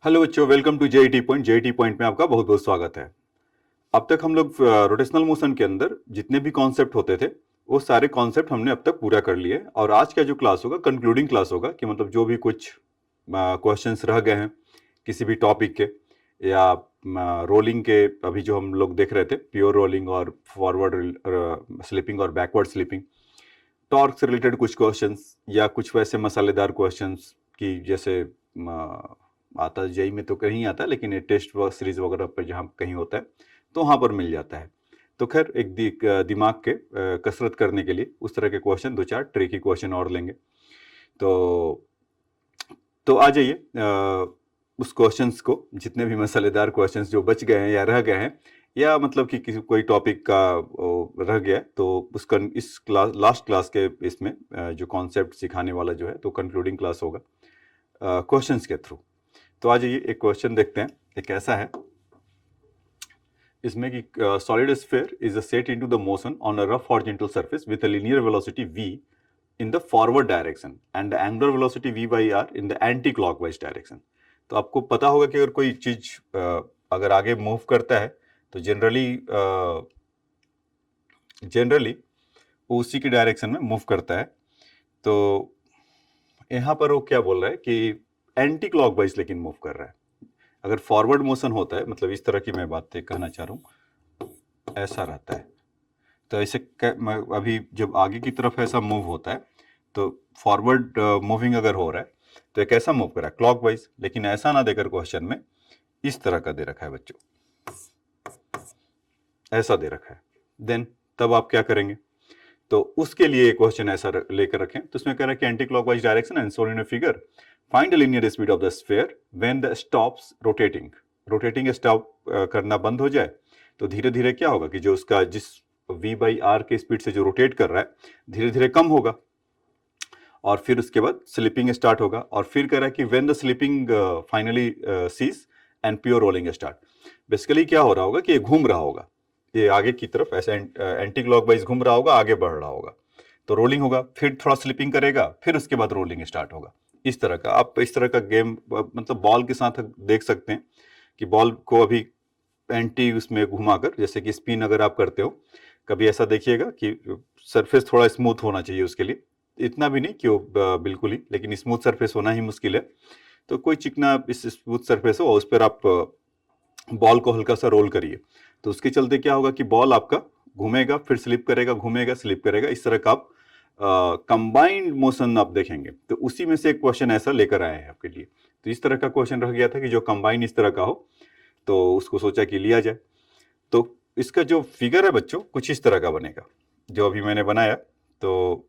Hello बच्चों, welcome to JET point. JET point में आपका बहुत बहुत स्वागत है। अब तक हम लोग रोटेशनल मोशन के अंदर जितने भी कॉन्सेप्ट होते थे वो सारे कॉन्सेप्ट हमने अब तक पूरा कर लिए और आज का जो क्लास होगा कंक्लूडिंग क्लास होगा कि मतलब जो भी कुछ क्वेश्चंस रह गए हैं किसी भी टॉपिक के या रोलिंग के, अभी जो हम लोग देख रहे थे प्योर रोलिंग और फॉरवर्ड स्लिपिंग और बैकवर्ड स्लिपिंग, टॉर्क से रिलेटेड कुछ क्वेश्चंस या कुछ वैसे मसालेदार क्वेश्चंस की जैसे आता जेई में तो कहीं आता है, लेकिन ये टेस्ट सीरीज वगैरह पर जहाँ कहीं होता है तो वहाँ पर मिल जाता है। तो खैर एक दिमाग के कसरत करने के लिए उस तरह के क्वेश्चन, दो चार ट्रिकी क्वेश्चन और लेंगे। तो आ जाइए उस क्वेश्चंस को, जितने भी मसालेदार क्वेश्चंस जो बच गए हैं या रह गए हैं या मतलब कि किसी कोई टॉपिक का रह गया तो उसका इस क्लास लास्ट क्लास के इसमें जो कॉन्सेप्ट सिखाने वाला जो है तो कंक्लूडिंग क्लास होगा क्वेश्चंस के थ्रू। तो आ जाइए एक क्वेश्चन देखते हैं। एक ऐसा है इसमें कि solid sphere is set into the motion on a rough horizontal surface with a linear velocity v in the forward direction and the angular velocity v by r in the anti clockwise direction। तो आपको पता होगा कि अगर कोई चीज अगर आगे मूव करता है तो जनरली वो उसी की डायरेक्शन में मूव करता है। तो यहाँ पर वो क्या बोल रहा है कि एंटी क्लॉकवाइज लेकिन मूव कर रहा है। अगर फॉरवर्ड मोशन होता है, मतलब इस तरह की मैं बात कहना चाह रहा हूँ, ऐसा रहता है तो ऐसे अभी जब आगे की तरफ ऐसा मूव होता है तो फॉरवर्ड मूविंग अगर हो रहा है तो एक ऐसा मूव कर रहा है क्लॉकवाइज, लेकिन ऐसा ना देकर क्वेश्चन में इस तरह का दे रखा है बच्चों, ऐसा दे रखा है। देन तब आप क्या करेंगे? तो उसके लिए क्वेश्चन ऐसा लेकर रखें तो उसमें कह रहा है कि anti clockwise direction and shown in a figure, find the linear speed of the sphere when the stops rotating. Rotating stop करना बंद हो जाए तो धीरे धीरे क्या होगा कि जो उसका जिस v बाई आर के स्पीड से जो रोटेट कर रहा है धीरे धीरे कम होगा और फिर उसके बाद स्लिपिंग स्टार्ट होगा। और फिर कह रहा है कि when the slipping finally cease and pure rolling start. Basically क्या हो रहा होगा कि ये घूम रहा होगा, ये आगे की तरफ ऐसे एंटी क्लॉकवाइज घूम रहा होगा, आगे बढ़ रहा होगा, तो रोलिंग होगा, फिर थोड़ा स्लिपिंग करेगा, फिर उसके बाद रोलिंग स्टार्ट होगा। इस तरह का आप इस तरह का गेम मतलब बॉल के साथ देख सकते हैं कि बॉल को अभी एंटी उसमें घुमाकर, जैसे कि स्पिन अगर आप करते हो कभी ऐसा देखिएगा कि सरफेस थोड़ा स्मूथ होना चाहिए उसके लिए, इतना भी नहीं कि वो बिल्कुल ही, लेकिन स्मूथ सरफेस होना ही मुश्किल है। तो कोई चिकना इस स्मूथ सरफेस हो उस पर आप बॉल को हल्का सा रोल करिए तो उसके चलते क्या होगा कि बॉल आपका घूमेगा, फिर स्लिप करेगा, घूमेगा, स्लिप करेगा, इस तरह का आप कंबाइंड मोशन आप देखेंगे। तो उसी में से एक क्वेश्चन ऐसा लेकर आए हैं आपके लिए। तो इस तरह का क्वेश्चन रह गया था कि जो कंबाइन इस तरह का हो, तो उसको सोचा कि लिया जाए। तो इसका जो फिगर है बच्चों कुछ इस तरह का बनेगा जो अभी मैंने बनाया। तो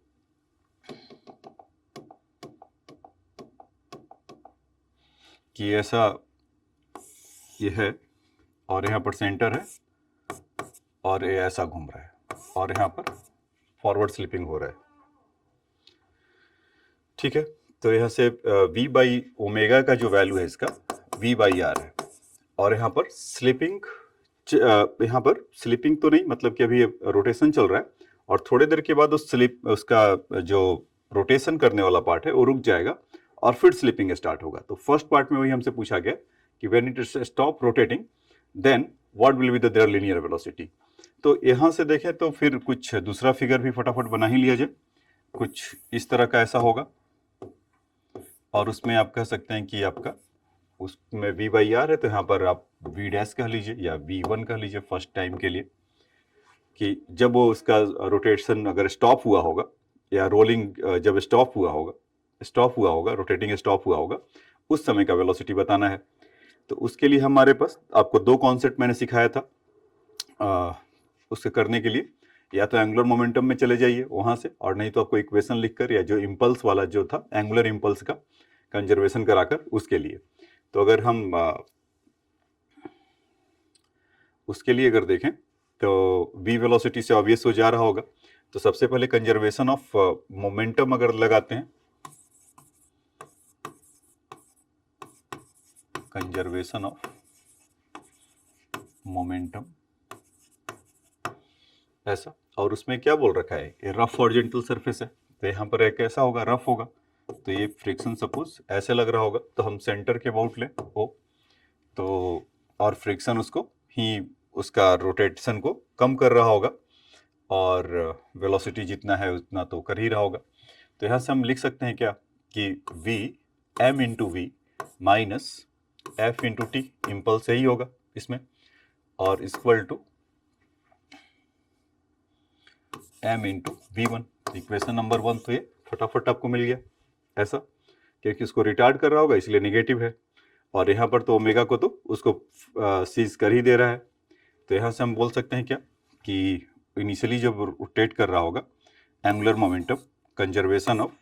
कि ऐसा ये है और यहाँ पर सेंटर है और ये ऐसा घूम रहा है और यहाँ पर फॉरवर्ड स्लिपिंग हो रहा है। ठीक है, तो यहाँ से v बाई ओमेगा का जो वैल्यू है इसका v बाई आर है और यहाँ पर स्लिपिंग, यहाँ पर स्लिपिंग तो नहीं, मतलब कि अभी रोटेशन चल रहा है और थोड़ी देर के बाद उस स्लिप उसका जो रोटेशन करने वाला पार्ट है वो रुक जाएगा और फिर स्लिपिंग स्टार्ट होगा। तो फर्स्ट पार्ट में वही हमसे पूछा गया कि when it stop rotating then what will be the their linear velocity. तो यहाँ से देखें तो फिर कुछ दूसरा फिगर भी फटाफट बना ही लिया जाए। कुछ इस तरह का ऐसा होगा और उसमें आप कह सकते हैं कि आपका उसमें v बाई आर है तो यहाँ पर आप v डैश कह लीजिए या v1 कह लीजिए फर्स्ट टाइम के लिए, कि जब वो उसका रोटेशन अगर स्टॉप हुआ होगा या रोलिंग जब स्टॉप हुआ होगा रोटेटिंग स्टॉप हुआ होगा उस समय का वेलोसिटी बताना है। तो उसके लिए हमारे पास आपको दो कॉन्सेप्ट मैंने सिखाया था उसके करने के लिए, या तो एंगुलर मोमेंटम में चले जाइए वहां से, और नहीं तो आपको इक्वेशन लिखकर या जो इम्पल्स वाला जो था एंगुलर इम्पल्स का कंजर्वेशन कराकर उसके लिए। तो अगर हम उसके लिए अगर देखें तो v वेलोसिटी से ऑब्वियस हो जा रहा होगा, तो सबसे पहले कंजर्वेशन ऑफ मोमेंटम अगर लगाते हैं, कंजर्वेशन ऑफ मोमेंटम ऐसा, और उसमें क्या बोल रखा है ये रफ हॉरिजॉन्टल सरफेस है तो यहाँ पर एक ऐसा होगा, रफ होगा, तो ये फ्रिक्शन सपोज ऐसे लग रहा होगा तो हम सेंटर के अबाउट लें ओ, तो और फ्रिक्शन उसको ही उसका रोटेशन को कम कर रहा होगा और वेलोसिटी जितना है उतना तो कर ही रहा होगा। तो यहाँ से हम लिख सकते हैं क्या कि v m into V minus F into T, impulse यही होगा इसमें, और equal to m into V one. Equation number 1 तो ये फटाफट आपको मिल गया ऐसा, क्योंकि उसको रिटार्ड कर रहा होगा इसलिए नेगेटिव है, और यहाँ पर तो ओमेगा को तो उसको सीज कर ही दे रहा है। तो यहाँ से हम बोल सकते हैं क्या कि इनिशियली जब रोटेट कर रहा होगा angular momentum, conservation of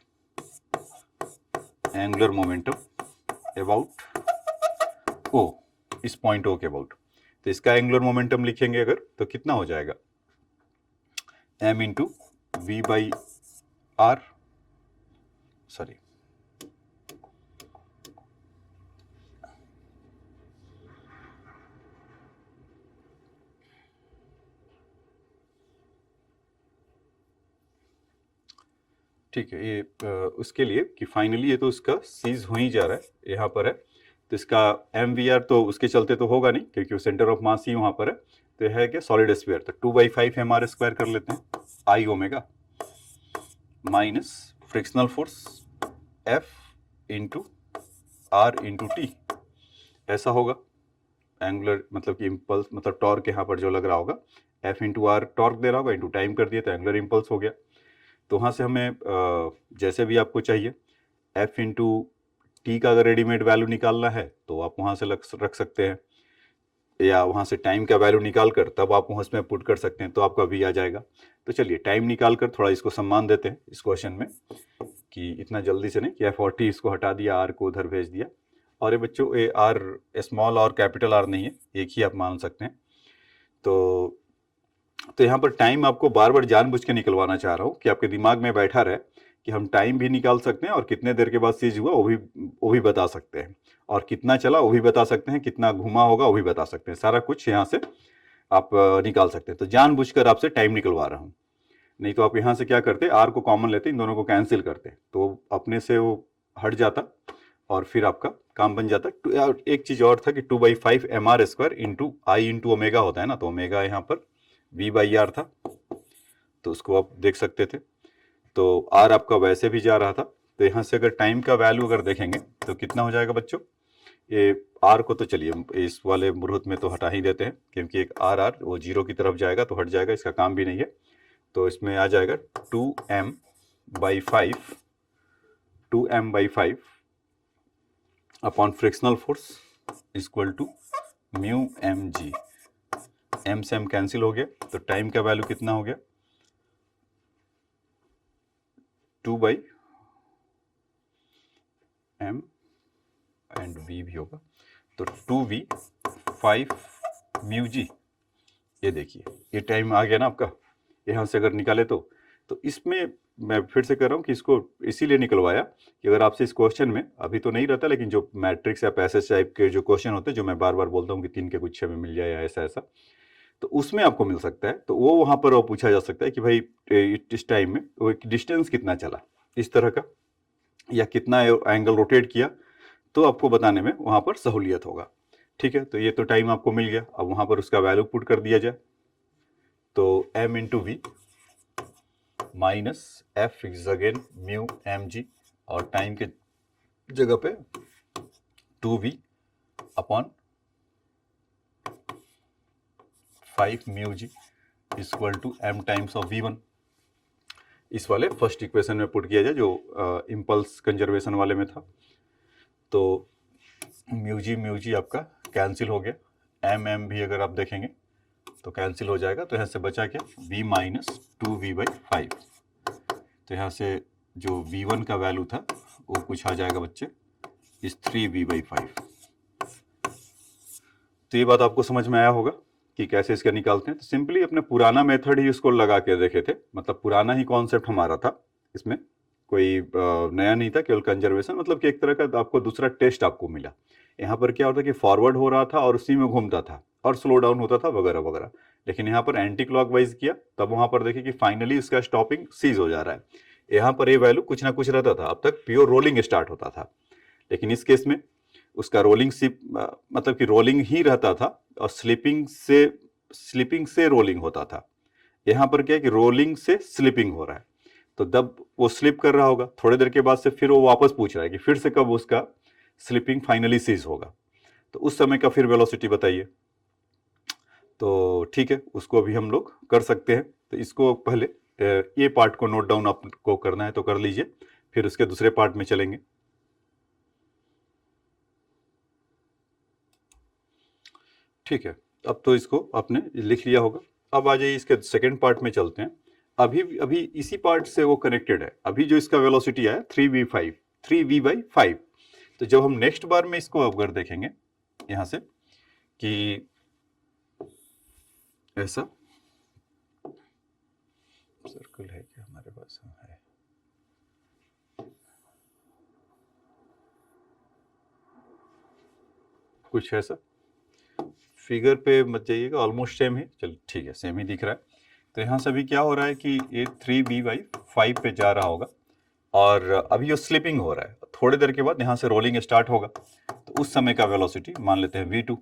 angular momentum about O, इस पॉइंट ओ के अबाउट, तो इसका एंगुलर मोमेंटम लिखेंगे अगर तो कितना हो जाएगा m into V by R, sorry ठीक है, ये उसके लिए कि फाइनली ये तो उसका सीज हो ही जा रहा है यहाँ पर है, तो इसका एम वी आर तो उसके चलते तो होगा नहीं क्योंकि सेंटर ऑफ मास ही वहाँ पर है, तो यह है कि सॉलिड स्फीयर, तो 2/5 एम आर स्क्वायर कर लेते हैं I omega minus frictional force F into R into T, ऐसा होगा एंगुलर मतलब कि इम्पल्स मतलब टॉर्क यहाँ पर जो लग रहा होगा एफ इंटू आर टॉर्क दे रहा होगा इंटू टाइम कर दिया तो एंगुलर इम्पल्स हो गया। तो वहाँ से हमें जैसे भी आपको चाहिए एफ इंटू टी का अगर रेडीमेड वैल्यू निकालना है तो आप वहाँ से रख सकते हैं, या वहाँ से टाइम का वैल्यू निकाल कर तब आप उसमें पुट कर सकते हैं तो आपका वी आ जाएगा। तो चलिए टाइम निकाल कर थोड़ा इसको सम्मान देते हैं इस क्वेश्चन में कि इतना जल्दी से नहीं कि एफ और टी इसको हटा दिया, आर को उधर भेज दिया, और ये बच्चों ये आर स्मॉल और कैपिटल आर नहीं है, एक ही आप मान सकते हैं। तो यहाँ पर टाइम आपको बार बार जानबूझ के निकलवाना चाह रहा हूँ कि आपके दिमाग में बैठा रहे कि हम टाइम भी निकाल सकते हैं और कितने देर के बाद सीज हुआ वो भी बता सकते हैं, और कितना चला वो भी बता सकते हैं, कितना घुमा होगा वो भी बता सकते हैं, सारा कुछ यहाँ से आप निकाल सकते हैं। तो जानबूझकर आपसे टाइम निकलवा रहा हूँ, नहीं तो आप यहाँ से क्या करते आर को कॉमन लेते इन दोनों को कैंसिल करते तो अपने से वो हट जाता और फिर आपका काम बन जाता। एक चीज और था कि 2/5 एम आर स्क्वायर इंटू आई इंटू ओमेगा होता है ना, तो ओमेगा यहाँ पर v बाई आर था तो उसको आप देख सकते थे, तो आर आपका वैसे भी जा रहा था, तो यहाँ से अगर टाइम का वैल्यू अगर देखेंगे तो कितना हो जाएगा बच्चों, ये आर को तो चलिए इस वाले मुहूर्त में तो हटा ही देते हैं क्योंकि एक आर आर वो जीरो की तरफ जाएगा तो हट जाएगा, इसका काम भी नहीं है, तो इसमें आ जाएगा 2m/5 upon frictional force equal to mu M G, M से एम कैंसिल हो गया तो टाइम का वैल्यू कितना हो गया 2/m एंड v भी होगा तो 2v 5 म्यू जी। ये देखिए ये टाइम आ गया ना आपका, यहाँ से अगर निकाले तो इसमें मैं फिर से कर रहा हूँ कि इसको इसीलिए निकलवाया कि अगर आपसे इस क्वेश्चन में अभी तो नहीं रहता, लेकिन जो मैट्रिक्स या पैसेज टाइप के जो क्वेश्चन होते हैं जो मैं बार बार बोलता हूँ कि 3 के गुच्छे में मिल जाए या ऐसा ऐसा, तो उसमें आपको मिल सकता है, तो वो वहाँ पर वो पूछा जा सकता है कि भाई इस टाइम में वो एक डिस्टेंस कितना चला इस तरह का, या कितना एंगल रोटेट किया, तो आपको बताने में वहाँ पर सहूलियत होगा। ठीक है, तो ये तो टाइम आपको मिल गया, अब वहाँ पर उसका वैल्यू पुट कर दिया जाए तो m into V minus F is again mu M G, और टाइम के जगह पे 2v upon 5 mu G equal to m times of v1। इस वाले फर्स्ट इक्वेशन में पुट किया जाए जो इम्पल्स कंजर्वेशन वाले में था, तो म्यू जी आपका कैंसिल हो गया, m भी अगर आप देखेंगे तो कैंसिल हो जाएगा, तो यहाँ से बचा क्या v माइनस 2v/5, तो यहाँ से जो v1 का वैल्यू था वो कुछ आ जाएगा बच्चे इस 3v/5। तो ये बात आपको समझ में आया होगा कि कैसे इसका निकालते हैं। तो सिंपली अपने पुराना मेथड ही उसको लगा के देखे थे, मतलब पुराना ही कॉन्सेप्ट हमारा था, इसमें कोई नया नहीं था, केवल कंजर्वेशन मतलब कि एक तरह का आपको दूसरा टेस्ट आपको मिला। यहाँ पर क्या होता कि फॉरवर्ड हो रहा था और उसी में घूमता था और स्लो डाउन होता था वगैरह वगैरह, लेकिन यहाँ पर एंटी क्लॉकवाइज किया तब वहाँ पर देखिए कि फाइनली इसका स्टॉपिंग सीज हो जा रहा है। यहाँ पर ये वैल्यू कुछ ना कुछ रहता था, अब तक प्योर रोलिंग स्टार्ट होता था, लेकिन इस केस में उसका रोलिंग स्लिप मतलब कि रोलिंग ही रहता था और स्लिपिंग से रोलिंग होता था। यहाँ पर क्या है कि रोलिंग से स्लिपिंग हो रहा है। तो जब वो स्लिप कर रहा होगा थोड़ी देर के बाद से फिर वो वापस पूछ रहा है कि फिर से कब उसका स्लिपिंग फाइनली सीज होगा, तो उस समय का फिर वेलोसिटी बताइए। तो ठीक है, उसको अभी हम लोग कर सकते हैं। तो इसको पहले ये पार्ट को नोट डाउन आपको करना है तो कर लीजिए, फिर उसके दूसरे पार्ट में चलेंगे। ठीक है, अब तो इसको आपने लिख लिया होगा। अब आ जाइए इसके सेकंड पार्ट में चलते हैं। अभी अभी इसी पार्ट से वो कनेक्टेड है। अभी जो इसका वेलोसिटी आया 3v5 3v/5। तो जब हम नेक्स्ट बार में इसको अगर देखेंगे यहां से कि ऐसा सर्कल है क्या हमारे पास, है कुछ ऐसा, फिगर पे मत जाइएगा, ऑलमोस्ट सेम है। चलो ठीक है, सेम ही दिख रहा है। तो यहाँ से अभी क्या हो रहा है कि ये 3v/5 पे जा रहा होगा और अभी ये स्लिपिंग हो रहा है। थोड़ी देर के बाद यहाँ से रोलिंग स्टार्ट होगा, तो उस समय का वेलोसिटी मान लेते हैं v2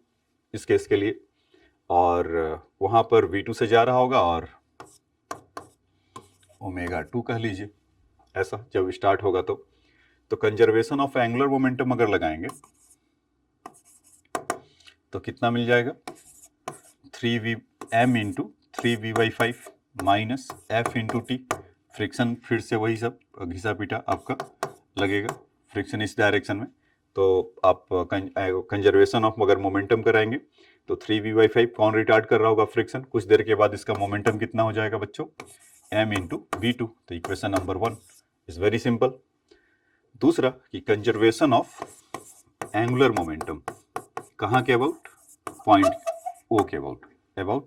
इस केस के लिए, और वहाँ पर v2 से जा रहा होगा और ω2 कह लीजिए। ऐसा जब स्टार्ट होगा तो कंजर्वेशन ऑफ एंगुलर मोमेंटम अगर लगाएंगे तो कितना मिल जाएगा, 3m into 3v/5 minus f into T. Friction फिर से वही सब घिसा पीटा आपका लगेगा, फ्रिक्शन इस डायरेक्शन में। तो आप कंजर्वेशन ऑफ अगर मोमेंटम कराएंगे तो 3v/5 कौन रिटार्ड कर रहा होगा, फ्रिक्शन। कुछ देर के बाद इसका मोमेंटम कितना हो जाएगा बच्चों, m इंटू v2। तो equation number 1 is very simple. दूसरा कि कंजर्वेशन ऑफ एंगुलर मोमेंटम कहाँ के अबाउट, पॉइंट ओ के अबाउट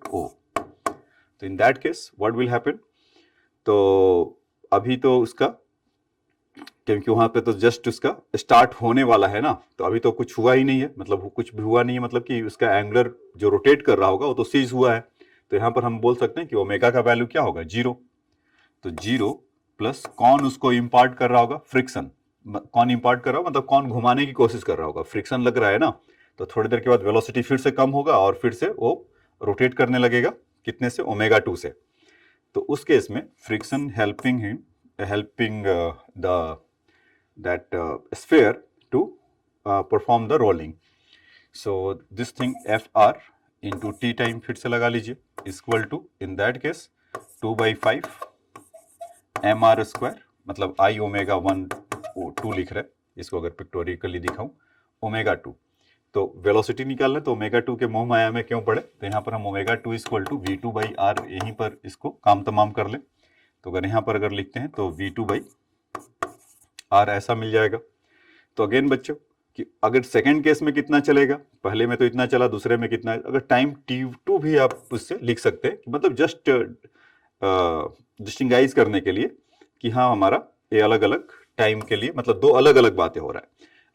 ओ। तो इन that case what will happen, तो अभी तो उसका, क्योंकि वहां पे तो जस्ट उसका स्टार्ट होने वाला है ना, तो अभी तो कुछ हुआ ही नहीं है, मतलब कुछ भी हुआ नहीं है, मतलब कि उसका एंगुलर जो रोटेट कर रहा होगा वो तो सीज हुआ है। तो यहाँ पर हम बोल सकते हैं कि ओमेगा का वैल्यू क्या होगा, 0। तो 0 प्लस कौन उसको इम्पार्ट कर रहा होगा, फ्रिक्शन। कौन इम्पार्ट कर रहा होगा मतलब कौन घुमाने की कोशिश कर रहा होगा, फ्रिक्शन लग रहा है ना। तो थोड़ी देर के बाद वेलोसिटी फिर से कम होगा और फिर से वो रोटेट करने लगेगा, कितने से, ω2 से। तो उस केस में friction helping the that sphere to perform the rolling. So this thing Fr into t time फिर से लगा लीजिए equal to in that case 2/5 mr square, मतलब I ω1 2 लिख रहा है, इसको अगर पिक्टोरिकली दिखाऊं ω2। तो वेलोसिटी निकालना तो ω2 के मोह माया में क्यों पड़े, तो यहाँ पर हम ω2 इक्वल टू v2/r यहीं पर इसको काम तमाम कर लें। तो अगर यहाँ पर अगर लिखते हैं तो v2/r ऐसा मिल जाएगा। तो अगेन बच्चों कि अगर सेकंड केस में कितना चलेगा, पहले में तो इतना चला, दूसरे में कितना, अगर टाइम t2 भी आप उससे लिख सकते हैं, मतलब जस्ट डिस्टिंगाइज करने के लिए कि हाँ हमारा ये अलग अलग टाइम के लिए, मतलब दो अलग अलग बातें हो रहा है।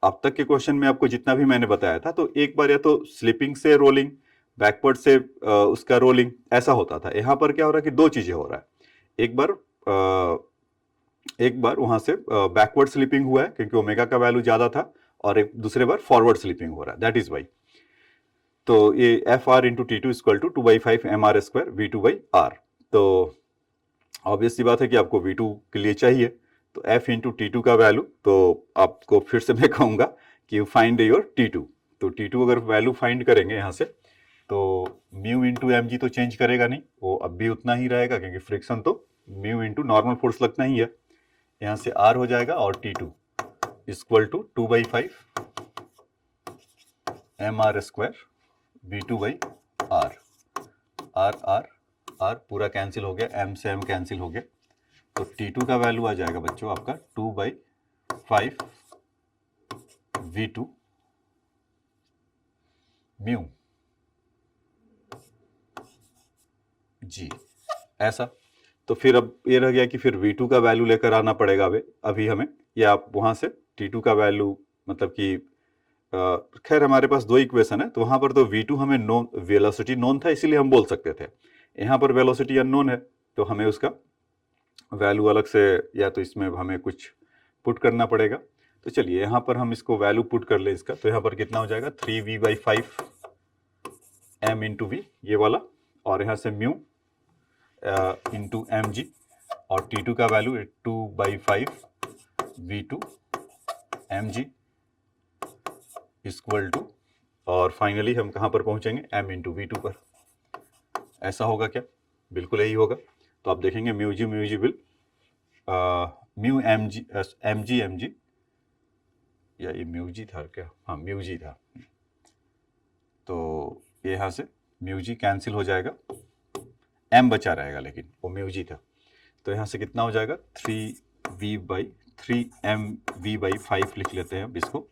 अब तक के क्वेश्चन में आपको जितना भी मैंने बताया था, तो एक बार या तो स्लिपिंग से रोलिंग, बैकवर्ड से उसका रोलिंग, ऐसा होता था। यहाँ पर क्या हो रहा है कि दो चीजें हो रहा है। एक बार वहां से बैकवर्ड स्लिपिंग हुआ है क्योंकि ओमेगा का वैल्यू ज्यादा था, और एक दूसरे बार फॉरवर्ड स्लिपिंग हो रहा है, दैट इज वाई। तो ये F R into T two equal to 2/5 mr square v2/r। तो ऑब्वियस सी बात है कि आपको v2 के लिए चाहिए, तो f इंटू टी टू का वैल्यू, तो आपको फिर से मैं कहूंगा कि फाइंड योर t2। तो t2 अगर वैल्यू फाइंड करेंगे यहाँ से, तो म्यू इंटू एम जी तो चेंज करेगा नहीं, वो अब भी उतना ही रहेगा क्योंकि फ्रिक्शन तो म्यू इंटू नॉर्मल फोर्स लगना ही है। यहाँ से r हो जाएगा और t2 equal to 2/5 mr square v2/r। r पूरा कैंसिल हो गया, m से m कैंसिल हो गया, तो t2 का वैल्यू आ जाएगा बच्चों आपका 2/5 v2 म्यू जी, ऐसा। तो फिर अब ये रह गया कि फिर v2 का वैल्यू लेकर आना पड़ेगा अभी हमें, या आप वहां से t2 का वैल्यू, मतलब कि खैर हमारे पास दो इक्वेशन है, तो वहां पर तो v2 हमें नोन, वेलोसिटी नोन था इसीलिए हम बोल सकते थे। यहाँ पर वेलोसिटी अननोन है, तो हमें उसका वैल्यू अलग से, या तो इसमें हमें कुछ पुट करना पड़ेगा। तो चलिए यहाँ पर हम इसको वैल्यू पुट कर ले इसका, तो यहाँ पर कितना हो जाएगा 3v/5 m इंटू वी ये वाला, और यहाँ से म्यू इंटू एम जी, और T2 का value 2/5 V2 mg equal to, और फाइनली हम कहाँ पर पहुंचेंगे m इंटू V2 पर। ऐसा होगा क्या? बिल्कुल यही होगा। तो आप देखेंगे mu G will mu M G, या ये म्यू जी था क्या? हाँ म्यू जी था। तो यहाँ से म्यू जी कैंसिल हो जाएगा, m बचा रहेगा लेकिन वो म्यू जी था। तो यहाँ से कितना हो जाएगा 3m/5 लिख लेते हैं अब इसको,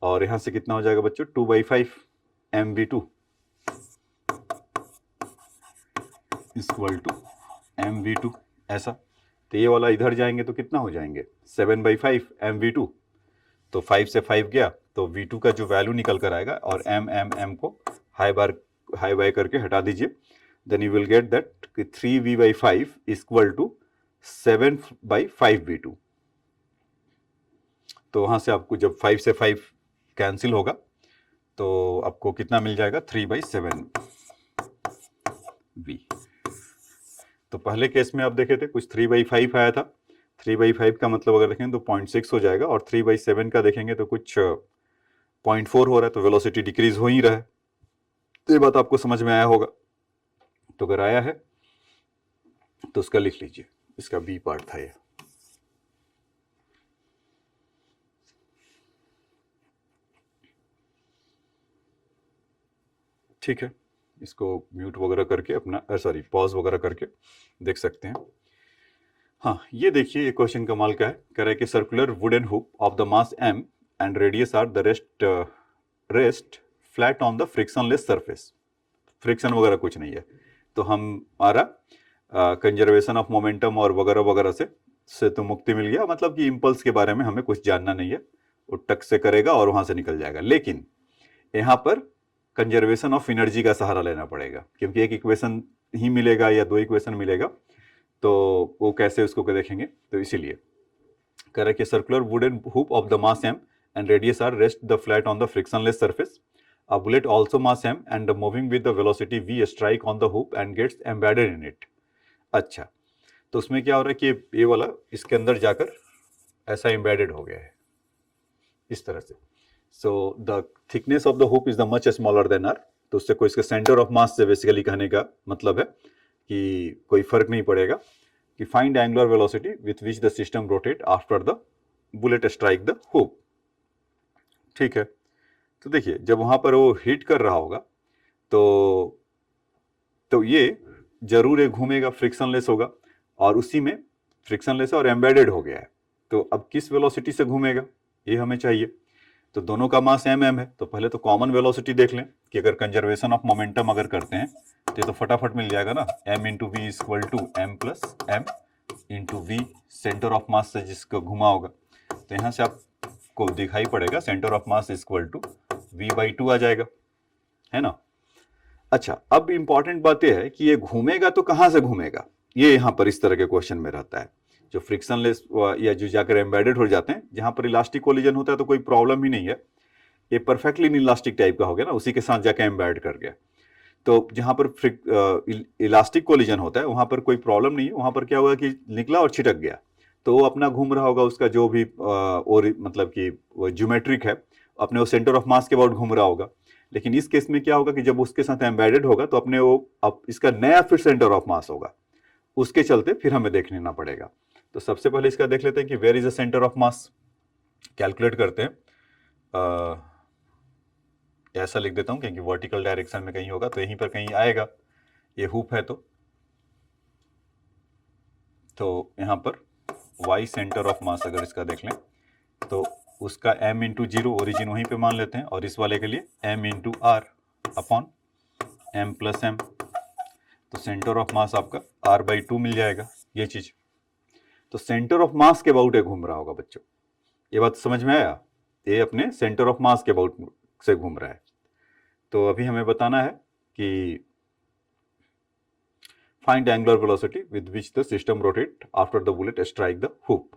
और यहाँ से कितना हो जाएगा बच्चों 2/5 mv2 इक्वल टू mv2 ऐसा। तो ये वाला इधर जाएंगे तो कितना हो जाएंगे 7/5 mv2, तो 5 से 5 गया तो v2 का जो वैल्यू निकल कर आएगा, और m को हाई बाय करके हटा दीजिए, then you will get that 3v/5 equal to 7/5 v2। तो वहां से आपको जब 5 से 5 कैंसिल होगा तो आपको कितना मिल जाएगा 3/7 v। तो पहले केस में आप देखे थे कुछ 3/5 आया था, 3/5 का मतलब अगर देखें तो 0.6 हो जाएगा, और 3/7 का देखेंगे तो कुछ 0.4 हो रहा है, तो वेलोसिटी डिक्रीज हो ही रहा है। तो ये बात आपको समझ में आया होगा। तो अगर आया है तो उसका लिख लीजिए, इसका बी पार्ट था ये। ठीक है, इसको म्यूट वगैरह करके अपना पॉज वगैरह करके देख सकते हैं। हाँ ये देखिए, ये क्वेश्चन कमाल का है। कह रहा है कि circular wooden hook of the mass m and radius R the rest flat on the frictionless surface. Friction वगैरह कुछ नहीं है, तो हमारा कंजर्वेशन ऑफ मोमेंटम और वगैरह वगैरह से तो मुक्ति मिल गया, मतलब कि इम्पल्स के बारे में हमें कुछ जानना नहीं है, वो टक से करेगा और वहां से निकल जाएगा। लेकिन यहाँ पर कंजर्वेशन ऑफ एनर्जी का सहारा लेना पड़ेगा, क्योंकि एक इक्वेशन ही मिलेगा या दो इक्वेशन मिलेगा, तो वो कैसे उसको देखेंगे। तो इसीलिए कह रहा है कि circular wooden hoop of the mass m and radius R rest the flat on the frictionless surface. A bullet also mass m and moving with the velocity v strike on the hoop and gets embedded in it। अच्छा, तो उसमें क्या हो रहा है कि ये वाला इसके अंदर जाकर ऐसा एम्बेडेड हो गया है इस तरह से। So the thickness of the hoop is the much smaller than R. तो उससे कोई इसके सेंटर ऑफ मास से बेसिकली कहने का मतलब है कि कोई फर्क नहीं पड़ेगा कि find angular velocity with which the system rotate after the bullet strike the hoop. ठीक है, तो देखिए जब वहां पर वो हिट कर रहा होगा तो ये जरूर एक घूमेगा, फ्रिक्शनलेस होगा, और उसी में फ्रिक्शनलेस और एम्बेडेड हो गया है। तो अब किस वेलोसिटी से घूमेगा ये हमें चाहिए। तो दोनों का मास m है, तो पहले तो कॉमन वेलोसिटी देख लें कि अगर कंजर्वेशन ऑफ मोमेंटम अगर करते हैं तो ये तो फटाफट मिल जाएगा ना, m into V equal to m plus m into we centre of mass से जिसको घुमा होगा। तो यहाँ से आपको दिखाई पड़ेगा centre of mass equal to v/2 आ जाएगा, है ना। अच्छा, अब इंपॉर्टेंट बात यह है कि ये घूमेगा तो कहां से घूमेगा, ये यहां पर इस तरह के क्वेश्चन में रहता है। जो फ्रिक्शनलेस या जो जाकर एम्बेडेड हो जाते हैं, जहां पर इलास्टिक कोलिजन होता है तो कोई प्रॉब्लम ही नहीं है, ये परफेक्टली इलास्टिक टाइप का हो गया ना, उसी के साथ जाकर एम्बेड कर गया। तो जहां पर इलास्टिक कोलिजन होता है वहां पर कोई प्रॉब्लम नहीं है, वहां पर क्या हुआ कि निकला और छिटक गया, तो वो अपना घूम रहा होगा, उसका जो भी और मतलब कि वो ज्योमेट्रिक है अपने वो सेंटर ऑफ मास के अबाउट घूम रहा होगा। लेकिन इस केस में क्या होगा कि जब उसके साथ एम्बेडेड होगा तो अपने वो अब इसका नया फिर सेंटर ऑफ मास होगा, उसके चलते फिर हमें देख लेना पड़ेगा। तो सबसे पहले इसका देख लेते हैं कि where is the centre of mass. Calculate करते हैं, ऐसा लिख देता हूं क्योंकि वर्टिकल डायरेक्शन में कहीं होगा तो यहीं पर कहीं आएगा, ये हुप है तो यहां पर y सेंटर ऑफ मास अगर इसका देख लें तो उसका m इंटू जीरो ओरिजिन वहीं पे मान लेते हैं, और इस वाले के लिए m into R upon m plus m। तो सेंटर ऑफ मास आपका r/2 मिल जाएगा ये चीज। तो सेंटर ऑफ मास के अबाउट घूम रहा होगा बच्चों, ये बात समझ में आया, ये अपने सेंटर ऑफ मास के अबाउट से घूम रहा है। तो अभी हमें बताना है कि find angular velocity with which the system rotate after the bullet strike the hoop।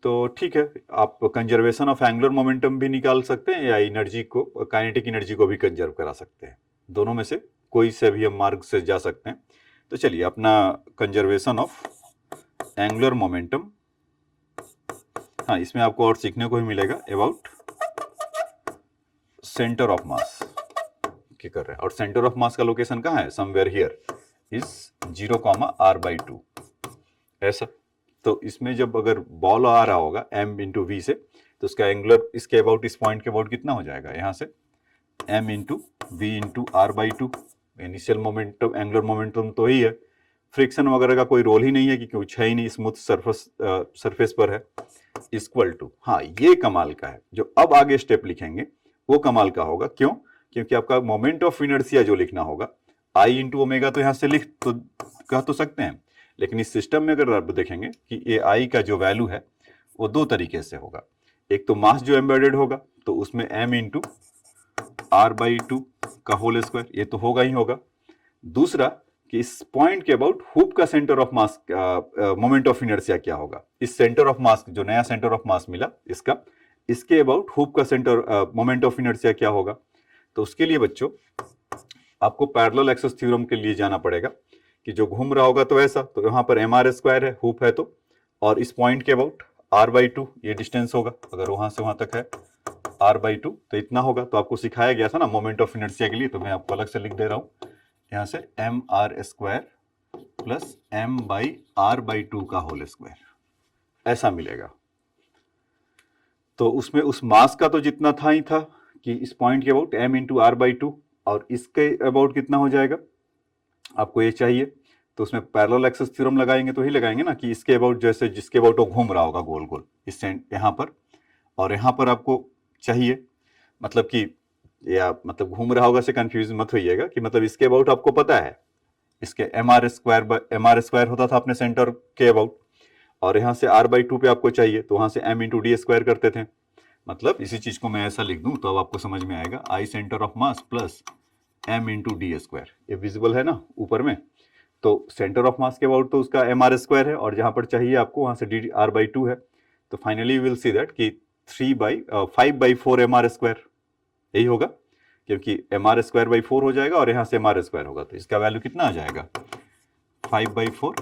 तो ठीक है, आप कंजर्वेशन ऑफ एंगुलर मोमेंटम भी निकाल सकते हैं या एनर्जी को, काइनेटिक एनर्जी को भी कंजर्व करा सकते हैं। दोनों में से कोई से भी हम मार्ग से जा सकते हैं। तो चलिए अपना कंजर्वेशन ऑफ एंगुलर मोमेंटम, हाँ इसमें आपको और सीखने को भी मिलेगा अबाउट सेंटर ऑफ मास के कर रहे हैं। और सेंटर ऑफ मास का लोकेशन कहाँ है, समवेयर हियर इज 0,r/2 ऐसा। तो इसमें जब अगर बॉल आ रहा होगा m इंटू वी से, तो उसका एंगुलर इसके अबाउट, इस पॉइंट के अबाउट कितना हो जाएगा, यहाँ से m into we into r/2। Initial momentum, angular momentum तो ही है, फ्रिक्शन वगैरह का कोई रोल ही नहीं है क्योंकि कुछ है ही नहीं, स्मूथ सरफेस पर है। इक्वल टू, हाँ ये कमाल का है, जो अब आगे स्टेप लिखेंगे वो कमाल का होगा। क्यों? क्योंकि आपका मोमेंट ऑफ इनर्शिया जो लिखना होगा आई इंटू ओमेगा, तो यहाँ से लिख तो कह तो सकते हैं, लेकिन इस सिस्टम में अगर आप देखेंगे कि ये आई का जो वैल्यू है वो दो तरीके से होगा। एक तो मास जो एम्बेडेड होगा तो उसमें m इंटू r/2 का होल स्क्वायर, ये तो होगा ही होगा। दूसरा कि इस पॉइंट के अबाउट हुप का centre of mass, moment of inertia क्या होगा, इस सेंटर ऑफ मास, जो नया सेंटर ऑफ मास मिला इसका, इसके अबाउट हुप का सेंटर मोमेंट ऑफ इनर्शिया क्या होगा। तो उसके लिए बच्चों आपको पैरेलल एक्सिस थ्योरम के लिए जाना पड़ेगा कि जो घूम रहा होगा तो ऐसा, तो यहाँ पर mr² है, हुप है तो, और इस पॉइंट के अबाउट r/2 ये डिस्टेंस होगा, अगर वहां से वहां तक है r/2 तो इतना होगा। तो आपको सिखाया गया था ना मोमेंट ऑफ इनर्शिया के लिए, तो मैं आपको अलग से लिख दे रहा हूं यहाँ से mr² प्लस m/r/2 का होल स्क्वायर ऐसा मिलेगा। तो उसमें उस मास का तो जितना था ही था कि इस पॉइंट के अबाउट m इंटू r/2, और इसके अबाउट कितना हो जाएगा आपको ये चाहिए, तो उसमें पैरेलल एक्सिस थ्योरम लगाएंगे तो ही लगाएंगे ना कि इसके अबाउट, जैसे जिसके अबाउट वो घूम रहा होगा गोल गोल इस यहाँ पर, और यहाँ पर आपको चाहिए, मतलब कि या मतलब घूम रहा होगा से कंफ्यूज मत होइएगा कि मतलब इसके अबाउट आपको पता है, इसके mr² होता था अपने सेंटर के अबाउट, और यहाँ से r/2 पे आपको चाहिए तो वहां से m इंटू d² करते थे। मतलब इसी चीज को मैं ऐसा लिख दूं तो अब आपको समझ में आएगा, I centre of mass plus m into d², ये विजिबल है ना ऊपर में। तो सेंटर ऑफ मास के अबाउट तो उसका mr² है, और जहां पर चाहिए आपको वहां से r/2 है। तो फाइनली विल सी दैट कि 5/4 mr² यही होगा, क्योंकि mr²/4 हो जाएगा और यहाँ से mr² होगा, तो इसका वैल्यू कितना आ जाएगा 5/4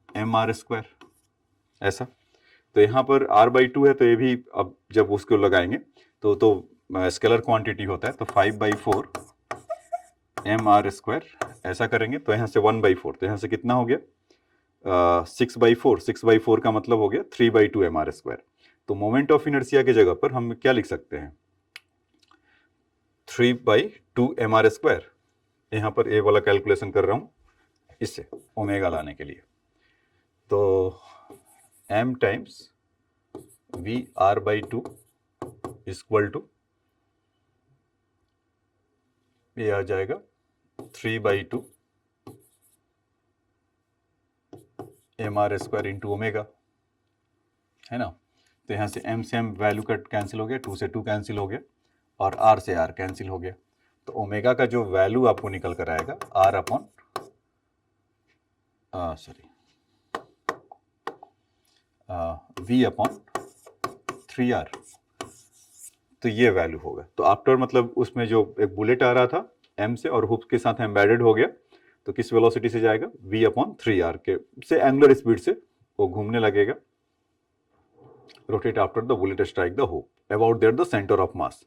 mr² ऐसा। तो यहाँ पर r/2 है, तो ये भी अब जब उसको लगाएंगे तो स्केलर क्वांटिटी होता है, तो 5/4 mr² ऐसा करेंगे, तो यहाँ से 1/4, तो यहाँ से कितना हो गया 6/4 का मतलब हो गया 3/2 mr²। तो मोमेंट ऑफ इनर्शिया की जगह पर हम क्या लिख सकते हैं 3/2 mr²। यहाँ पर ए वाला कैलकुलेशन कर रहा हूँ इससे ओमेगा लाने के लिए, तो m times v r/2 equal to ये आ जाएगा 3/2 mr² इंटू ओमेगा, है ना। तो यहाँ से m से m वैल्यू कट कैंसिल हो गया, 2 से 2 कैंसिल हो गया, और r से r कैंसिल हो गया। तो ओमेगा का जो वैल्यू आपको निकल कर आएगा v/3r, तो ये वैल्यू होगा। तो आफ्टर मतलब उसमें जो एक बुलेट आ रहा था m से और हुप के साथ एम्बेडेड हो गया, तो किस वेलोसिटी से जाएगा v/3r के से एंगुलर स्पीड से वो घूमने लगेगा, rotate after the bullet strike the hoop about their the centre of मास।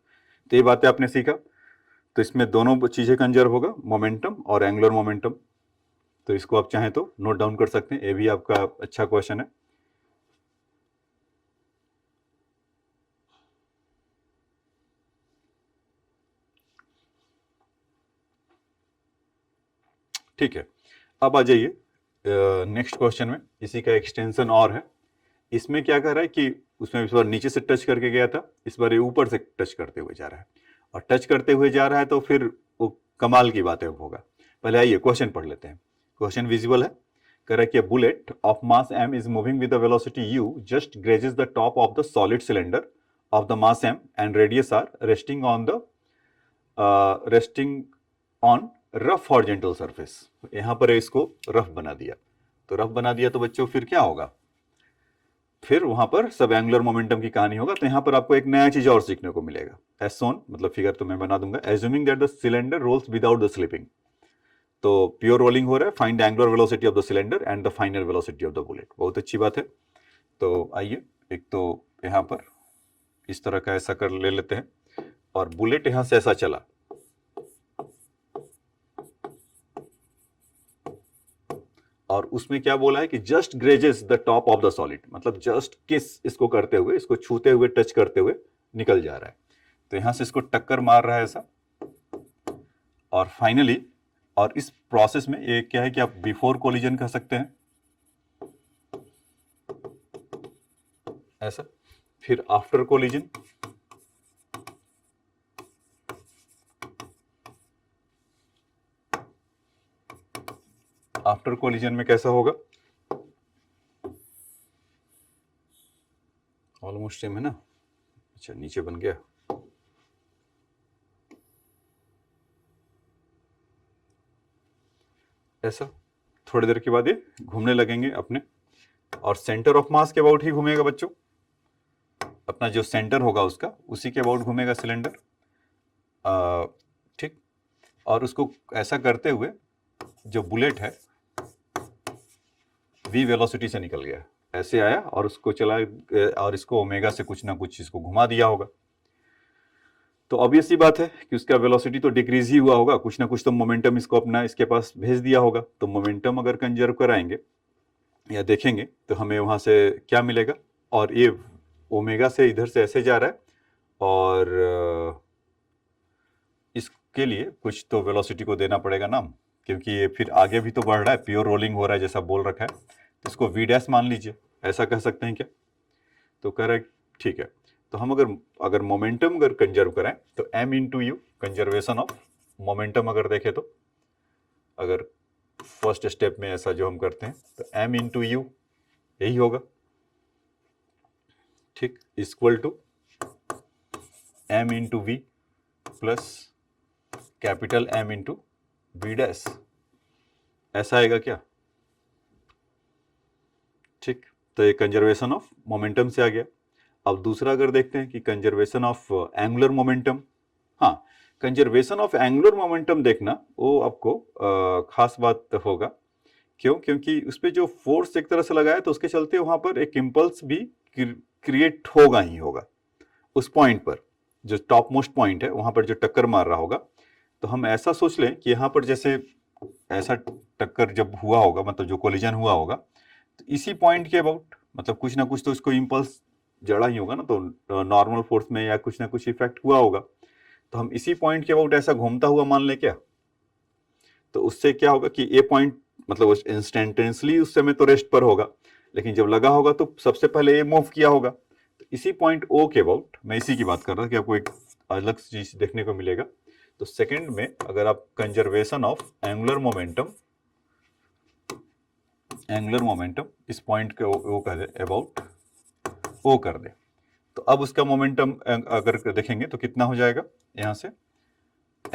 तो ये बातें आपने सीखा। तो इसमें दोनों चीजें कंजर्व होगा, मोमेंटम और एंगुलर मोमेंटम। तो इसको आप चाहें तो नोट डाउन कर सकते हैं, ये भी आपका अच्छा क्वेश्चन है। ठीक है, अब आ जाइए नेक्स्ट क्वेश्चन में, इसी का एक्सटेंशन और है। इसमें क्या कर रहा है कि उसमें इस बार नीचे से टच करके गया था, इस बार ये ऊपर से टच करते हुए जा रहा है, और टच करते हुए जा रहा है तो फिर वो कमाल की बात है होगा। पहले आइए क्वेश्चन पढ़ लेते हैं। क्वेश्चन विजुअल है, कह रहा है कि bullet of mass m is moving with the velocity u just grazes the top of the solid cylinder of the mass m and radius r resting on rough horizontal surface. यहां पर इसको rough बना दिया, तो rough बना दिया तो बच्चों फिर क्या होगा, फिर वहां पर सब एंगुलर मोमेंटम की कहानी होगा। तो यहां पर आपको एक नया चीज और सीखने को मिलेगा। एज सोन, मतलब फिगर तो मैं बना दूंगा, assuming that the cylinder rolls without the slipping. तो प्योर रोलिंग हो रहा है, find angular velocity of the cylinder and the final velocity of the bullet. बहुत अच्छी बात है। तो आइए, एक तो यहां पर इस तरह का ऐसा कर ले लेते हैं, और बुलेट यहां से ऐसा चला, और उसमें क्या बोला है कि just grazes the top of the solid, मतलब जस्ट किस इसको करते हुए, इसको छूते हुए, टच करते हुए निकल जा रहा है। तो यहां से इसको टक्कर मार रहा है ऐसा, और फाइनली, और इस प्रोसेस में ये क्या है कि आप बिफोर कोलिजन कह सकते हैं ऐसा, फिर आफ्टर कोलिजन, आफ्टर कोलिजन में कैसा होगा, ऑलमोस्ट सेम है ना। अच्छा, नीचे बन गया। ऐसा थोड़ी देर के बाद ये घूमने लगेंगे अपने, और सेंटर ऑफ मास के अबाउट ही घूमेगा बच्चों। अपना जो सेंटर होगा उसका, उसी के अबाउट घूमेगा सिलेंडर। ठीक। और उसको ऐसा करते हुए जो बुलेट है v वेलोसिटी से निकल गया, ऐसे आया और उसको चला, और इसको ओमेगा से कुछ ना कुछ इसको घुमा दिया होगा। तो ऑब्वियस सी बात है कि उसका वेलोसिटी तो डिक्रीज ही हुआ होगा, कुछ ना कुछ तो मोमेंटम इसको अपना इसके पास भेज दिया होगा। तो मोमेंटम अगर कंजर्व कराएंगे या देखेंगे तो हमें वहां से क्या मिलेगा, और ये ओमेगा से इधर से ऐसे जा रहा है, और इसके लिए कुछ तो वेलोसिटी को देना पड़ेगा नाम, क्योंकि ये फिर आगे भी तो बढ़ रहा है, प्योर रोलिंग हो रहा है जैसा बोल रखा है। तो इसको वी डैश मान लीजिए, ऐसा कह सकते हैं क्या। तो कह रहे ठीक है। तो हम अगर अगर मोमेंटम अगर कंजर्व कराएं तो m into you, conservation of momentum अगर देखें तो, अगर फर्स्ट स्टेप में ऐसा जो हम करते हैं तो m इंटू यू यही होगा, ठीक, equal to m into v plus capital M into v dash, ऐसा आएगा क्या। ठीक। तो ये कंजर्वेशन ऑफ मोमेंटम से आ गया। अब दूसरा अगर देखते हैं कि कंजर्वेशन ऑफ एंगुलर मोमेंटम, हाँ, कंजर्वेशन ऑफ एंगुलर मोमेंटम देखना वो आपको खास बात होगा। क्यों? क्योंकि उस पर जो फोर्स एक तरह से लगाया तो उसके चलते वहां पर एक इम्पल्स भी क्रिएट होगा ही होगा उस पॉइंट पर, जो टॉप मोस्ट पॉइंट है वहां पर जो टक्कर मार रहा होगा। तो हम ऐसा सोच लें कि यहाँ पर जैसे ऐसा टक्कर जब हुआ होगा, मतलब जो कोलिजन हुआ होगा, तो इसी पॉइंट के अबाउट, मतलब कुछ ना कुछ तो इसको इम्पल्स जड़ा ही होगा ना, तो नॉर्मल फोर्स में या कुछ ना कुछ इफेक्ट हुआ होगा। तो हम इसी पॉइंट के अबाउट ऐसा घूमता हुआ मान लें क्या, तो उससे क्या होगा कि ये पॉइंट, मतलब इंस्टेंटेनियसली उस समय तो रेस्ट पर होगा, लेकिन जब लगा होगा तो सबसे पहले ये मूव किया होगा। तो इसी पॉइंट ओ के अबाउट, मैं इसी की बात कर रहा था कि आपको एक अलग चीज देखने को मिलेगा। तो सेकंड में अगर आप कंजर्वेशन ऑफ एंगुलर मोमेंटम इस पॉइंट के ओ कर दे, अबाउट ओ कर दे, तो अब उसका मोमेंटम अगर देखेंगे तो कितना हो जाएगा, यहां से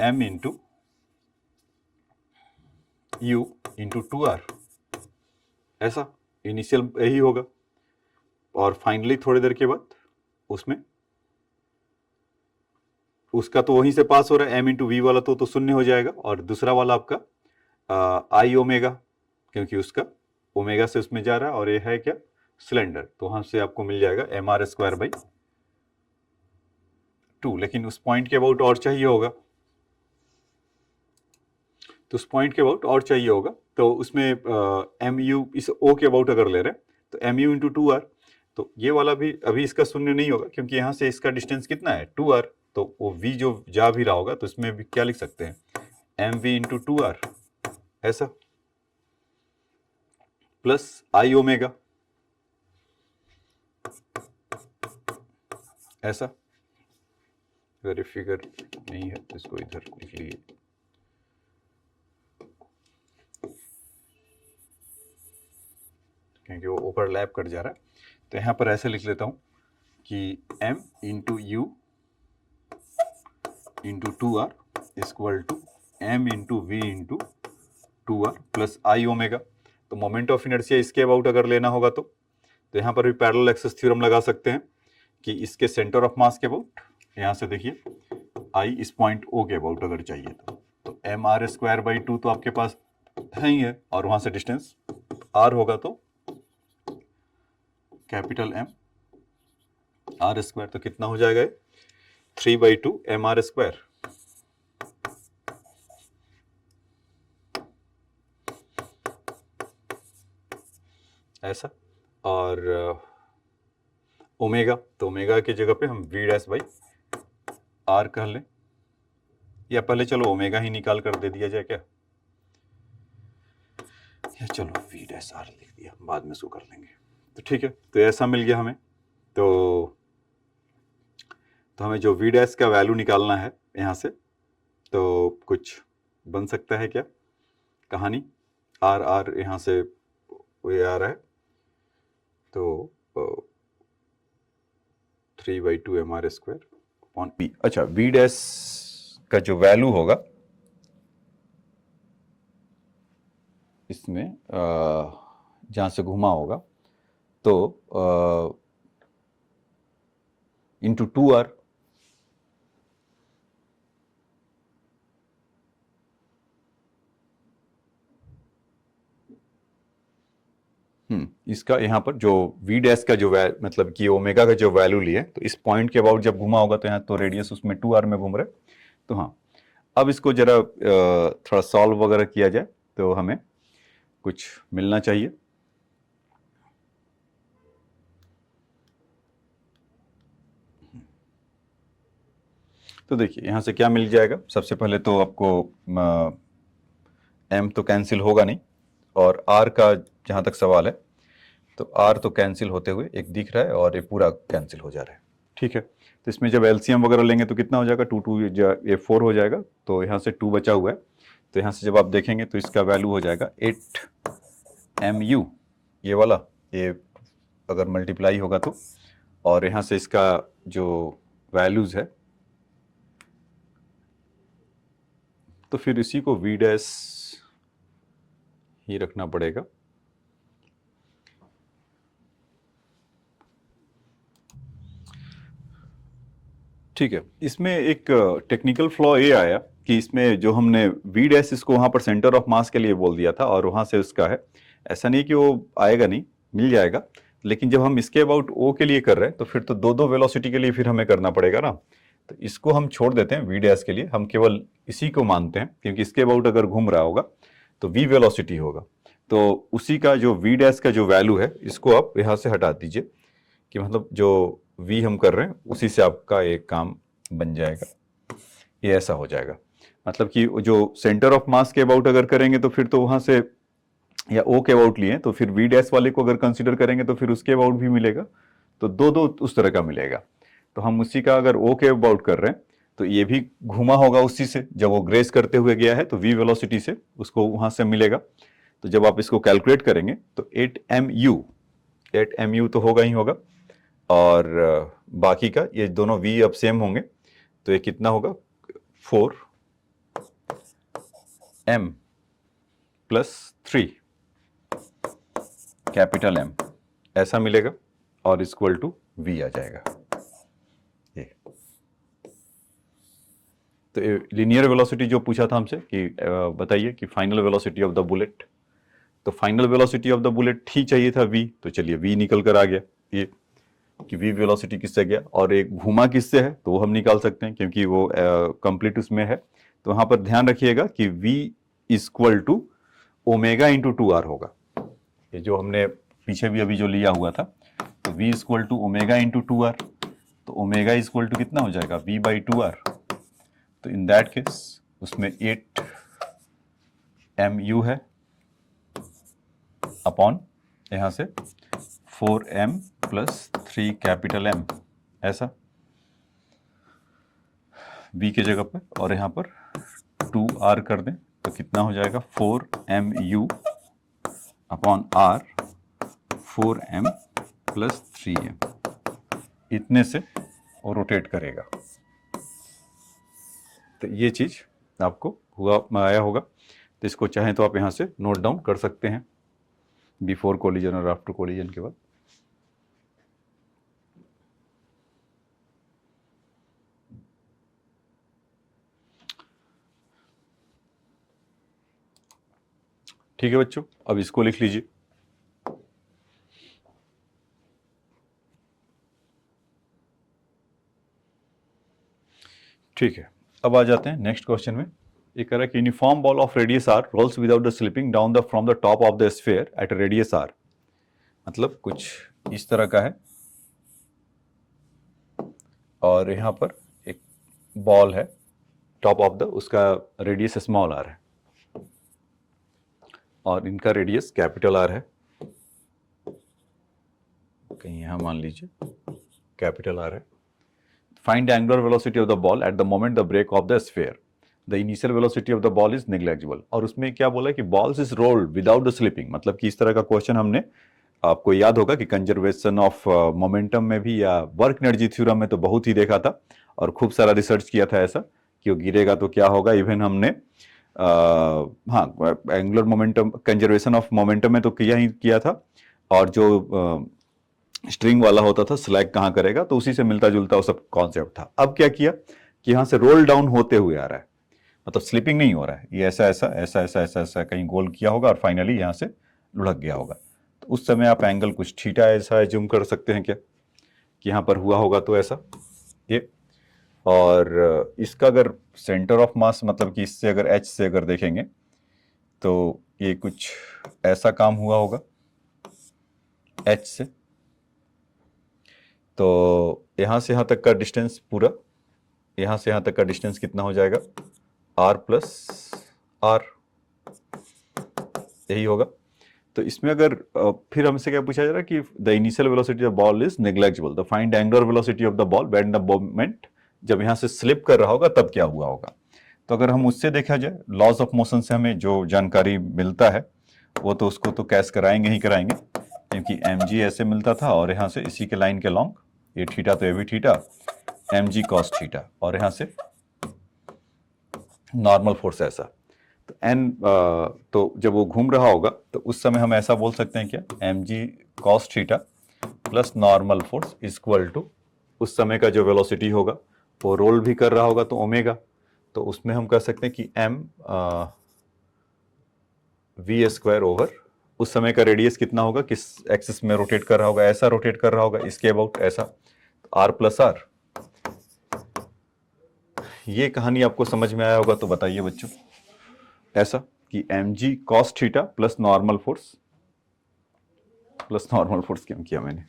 m into u into 2r, ऐसा इनिशियल यही होगा। और फाइनली थोड़ी देर के बाद उसमें उसका तो वहीं से पास हो रहा है, m इंटू वी वाला तो शून्य हो जाएगा, और दूसरा वाला आपका आई ओमेगा, क्योंकि उसका ओमेगा से उसमें जा रहा है, और ये है क्या, सिलेंडर, तो वहां से आपको मिल जाएगा mr²/2। लेकिन उस पॉइंट के अबाउट और चाहिए होगा, तो उस पॉइंट के अबाउट और चाहिए होगा, तो उसमें एम यू इस ओ के अबाउट अगर ले रहे हैं तो एम यू इंटू 2r, तो ये वाला भी अभी इसका शून्य नहीं होगा, क्योंकि यहां से इसका डिस्टेंस कितना है 2r, तो वो v जो जा भी रहा होगा तो इसमें भी क्या लिख सकते हैं, एम वी इंटू 2r, ऐसा, प्लस आई ओमेगा, ऐसा। अगर फिगर नहीं है तो इसको इधर लिख लीजिए, क्योंकि वो ओवरलैप कर जा रहा है। तो यहां पर ऐसे लिख लेता हूं कि m into u into 2r equal to m into we into 2r plus I omega. तो मोमेंट ऑफ इनर्शिया इसके अबाउट अगर लेना होगा तो तो यहाँ पर भी पैरेलल एक्सेस थ्योरम लगा सकते हैं कि इसके सेंटर ऑफ मास के अबाउट, यहाँ से देखिए आई इस पॉइंट ओ के अबाउट अगर चाहिए तो एम आर स्क्वायर बाई 2 तो आपके पास है ही है, और वहां से डिस्टेंस आर होगा तो कैपिटल एम आर स्क्वायर, तो कितना हो जाएगा 3/2 एम आर स्क्वायर। ऐसा, और ओमेगा, तो ओमेगा की जगह पे हम वी डैश बाई आर कह लें, या पहले चलो ओमेगा ही निकाल कर दे दिया जाए क्या, या चलो वी डैश आर लिख दिया, बाद में शो कर लेंगे। तो ठीक है, तो ऐसा मिल गया हमें। तो हमें जो वी डैश का वैल्यू निकालना है यहाँ से, तो कुछ बन सकता है क्या कहानी, आर आर यहाँ से ये आ रहा है, तो 3/2 m r square upon b. अच्छा, वी डैश का जो वैल्यू होगा इसमें जहाँ से घुमा होगा, तो इंटू 2r, इसका यहाँ पर जो वी डैश का जो मतलब कि ओमेगा का जो वैल्यू लिए, तो इस पॉइंट के अबाउट जब घुमा होगा तो यहाँ तो रेडियस उसमें 2r में घूम रहे। तो हाँ, अब इसको जरा थोड़ा सॉल्व वगैरह किया जाए तो हमें कुछ मिलना चाहिए। तो देखिए यहाँ से क्या मिल जाएगा, सबसे पहले तो आपको m तो कैंसिल होगा नहीं, और r का जहाँ तक सवाल है तो r तो कैंसिल होते हुए एक दिख रहा है और ये पूरा कैंसिल हो जा रहा है। ठीक है, तो इसमें जब एलसीएम वगैरह लेंगे तो कितना हो जाएगा, 2 ये 4 हो जाएगा, तो यहाँ से 2 बचा हुआ है, तो यहाँ से जब आप देखेंगे तो इसका वैल्यू हो जाएगा 8mu, ये वाला, ये अगर मल्टीप्लाई होगा तो, और यहाँ से इसका जो वैल्यूज है तो फिर इसी को वी डैश ही रखना पड़ेगा। ठीक है, इसमें एक टेक्निकल फ्लॉ ये आया कि इसमें जो हमने वी डैश इसको वहां पर सेंटर ऑफ मास के लिए बोल दिया था, और वहां से उसका है, ऐसा नहीं कि वो आएगा नहीं, मिल जाएगा, लेकिन जब हम इसके अबाउट ओ के लिए कर रहे हैं तो फिर तो दो दो वेलोसिटी के लिए फिर हमें करना पड़ेगा ना, तो इसको हम छोड़ देते हैं वी डैश के लिए, हम केवल इसी को मानते हैं, क्योंकि इसके अबाउट अगर घूम रहा होगा तो वी वेलोसिटी होगा, तो उसी का जो वी डैश का जो वैल्यू है इसको आप यहाँ से हटा दीजिए, कि मतलब जो वी हम कर रहे हैं उसी से आपका एक काम बन जाएगा, ये ऐसा हो जाएगा। मतलब कि जो सेंटर ऑफ मास के अबाउट अगर करेंगे तो फिर तो वहां से, या ओ के अबाउट लिए तो फिर वी डैश वाले को अगर कंसीडर करेंगे तो फिर उसके अबाउट भी मिलेगा, तो दो दो उस तरह का मिलेगा। तो हम उसी का अगर ओ के अबाउट कर रहे हैं तो ये भी घुमा होगा उसी से, जब वो ग्रेस करते हुए गया है तो वी वेलोसिटी से उसको वहां से मिलेगा। तो जब आप इसको कैलकुलेट करेंगे तो 8mu तो होगा ही होगा, और बाकी का ये दोनों v अब सेम होंगे, तो ये कितना होगा 4m प्लस 3 कैपिटल M, ऐसा मिलेगा, और इक्वल टू v आ जाएगा। ये तो लीनियर वेलोसिटी जो पूछा था हमसे कि बताइए कि final velocity of the bullet, तो final velocity of the bullet ही चाहिए था v, तो चलिए v निकल कर आ गया, ये कि v वेलोसिटी किससे गया, और एक घुमा किससे है तो वो हम निकाल सकते हैं क्योंकि वो कंप्लीट उसमें है। तो वहां पर ध्यान रखिएगा कि v equal to omega into 2r होगा, ये जो हमने पीछे भी अभी जो लिया हुआ था, तो v equal to omega into 2r, तो ओमेगा इक्वल टू कितना हो जाएगा v बाई 2r, तो इन दैट केस उसमें 8mu है अपॉन यहाँ से 4m प्लस 3 कैपिटल M, ऐसा v की जगह पर, और यहाँ पर 2r कर दें तो कितना हो जाएगा 4mu upon r 4m plus 3m, इतने से और रोटेट करेगा। तो ये चीज़ आपको आया होगा, तो इसको चाहें तो आप यहाँ से नोट डाउन कर सकते हैं बिफोर कोलिजन और आफ्टर कोलिजन के बाद। ठीक है बच्चों, अब इसको लिख लीजिए। ठीक है, अब आ जाते हैं नेक्स्ट क्वेश्चन में। ये कह रहा है कि uniform ball of radius r rolls without the slipping down the from the top of the sphere at radius r. मतलब कुछ इस तरह का है और यहाँ पर एक बॉल है, टॉप ऑफ द, उसका रेडियस स्मॉल आर है और इनका रेडियस कैपिटल आर है। कहीं यहाँ मान लीजिए कैपिटल आर है। Find the angular velocity of the ball at the moment the break of the sphere, the initial velocity of the ball is negligible. और उसमें क्या बोला है कि balls is rolled without the slipping, मतलब कि इस तरह का क्वेश्चन हमने, आपको याद होगा कि कंजर्वेशन ऑफ मोमेंटम में भी या वर्क एनर्जी थ्योरम में तो बहुत ही देखा था और खूब सारा रिसर्च किया था ऐसा कि वो गिरेगा तो क्या होगा। इवन हमने हाँ angular momentum conservation of momentum में तो किया ही किया था, और जो स्ट्रिंग वाला होता था स्लैग कहाँ करेगा, तो उसी से मिलता जुलता वो सब कॉन्सेप्ट था। अब क्या किया कि यहाँ से रोल डाउन होते हुए आ रहा है, मतलब स्लिपिंग नहीं हो रहा है, ये ऐसा ऐसा ऐसा ऐसा ऐसा ऐसा कहीं गोल किया होगा और फाइनली यहाँ से लुढ़क गया होगा। तो उस समय आप एंगल कुछ थीटा ऐसा एज्यूम कर सकते हैं क्या कि यहाँ पर हुआ होगा तो ऐसा ये। और इसका अगर सेंटर ऑफ मास, मतलब कि इससे अगर एच से अगर देखेंगे तो ये कुछ ऐसा काम हुआ होगा एच से। तो यहाँ से यहाँ तक का डिस्टेंस पूरा, यहाँ से यहाँ तक का डिस्टेंस कितना हो जाएगा, आर प्लस आर, यही होगा। तो इसमें अगर फिर हमसे क्या पूछा जा रहा है कि the initial velocity of ball is negligible, the find angular velocity of the ball when the moment, जब यहाँ से स्लिप कर रहा होगा तब क्या हुआ होगा। तो अगर हम उससे देखा जाए, लॉज ऑफ मोशन से हमें जो जानकारी मिलता है वो तो उसको तो कैश कराएंगे ही कराएंगे, क्योंकि एम जी ऐसे मिलता था और यहाँ से इसी के लाइन के लॉन्ग ये थीटा तो ये भी theta, m g cos theta, और यहाँ से नॉर्मल फोर्स ऐसा। तो एन तो जब वो घूम रहा होगा तो उस समय हम ऐसा बोल सकते हैं क्या, m g cos theta plus normal force equal to उस समय का जो वेलोसिटी होगा वो रोल भी कर रहा होगा तो ओमेगा। तो उसमें हम कह सकते हैं कि एम वी स्क्वायर ओवर उस समय का रेडियस कितना होगा, किस एक्सिस में रोटेट कर रहा होगा, ऐसा रोटेट कर रहा होगा इसके अबाउट ऐसा, तो आर प्लस आर। ये कहानी आपको समझ में आया होगा तो बताइए बच्चों, ऐसा कि m g cos theta plus normal force क्यों किया मैंने,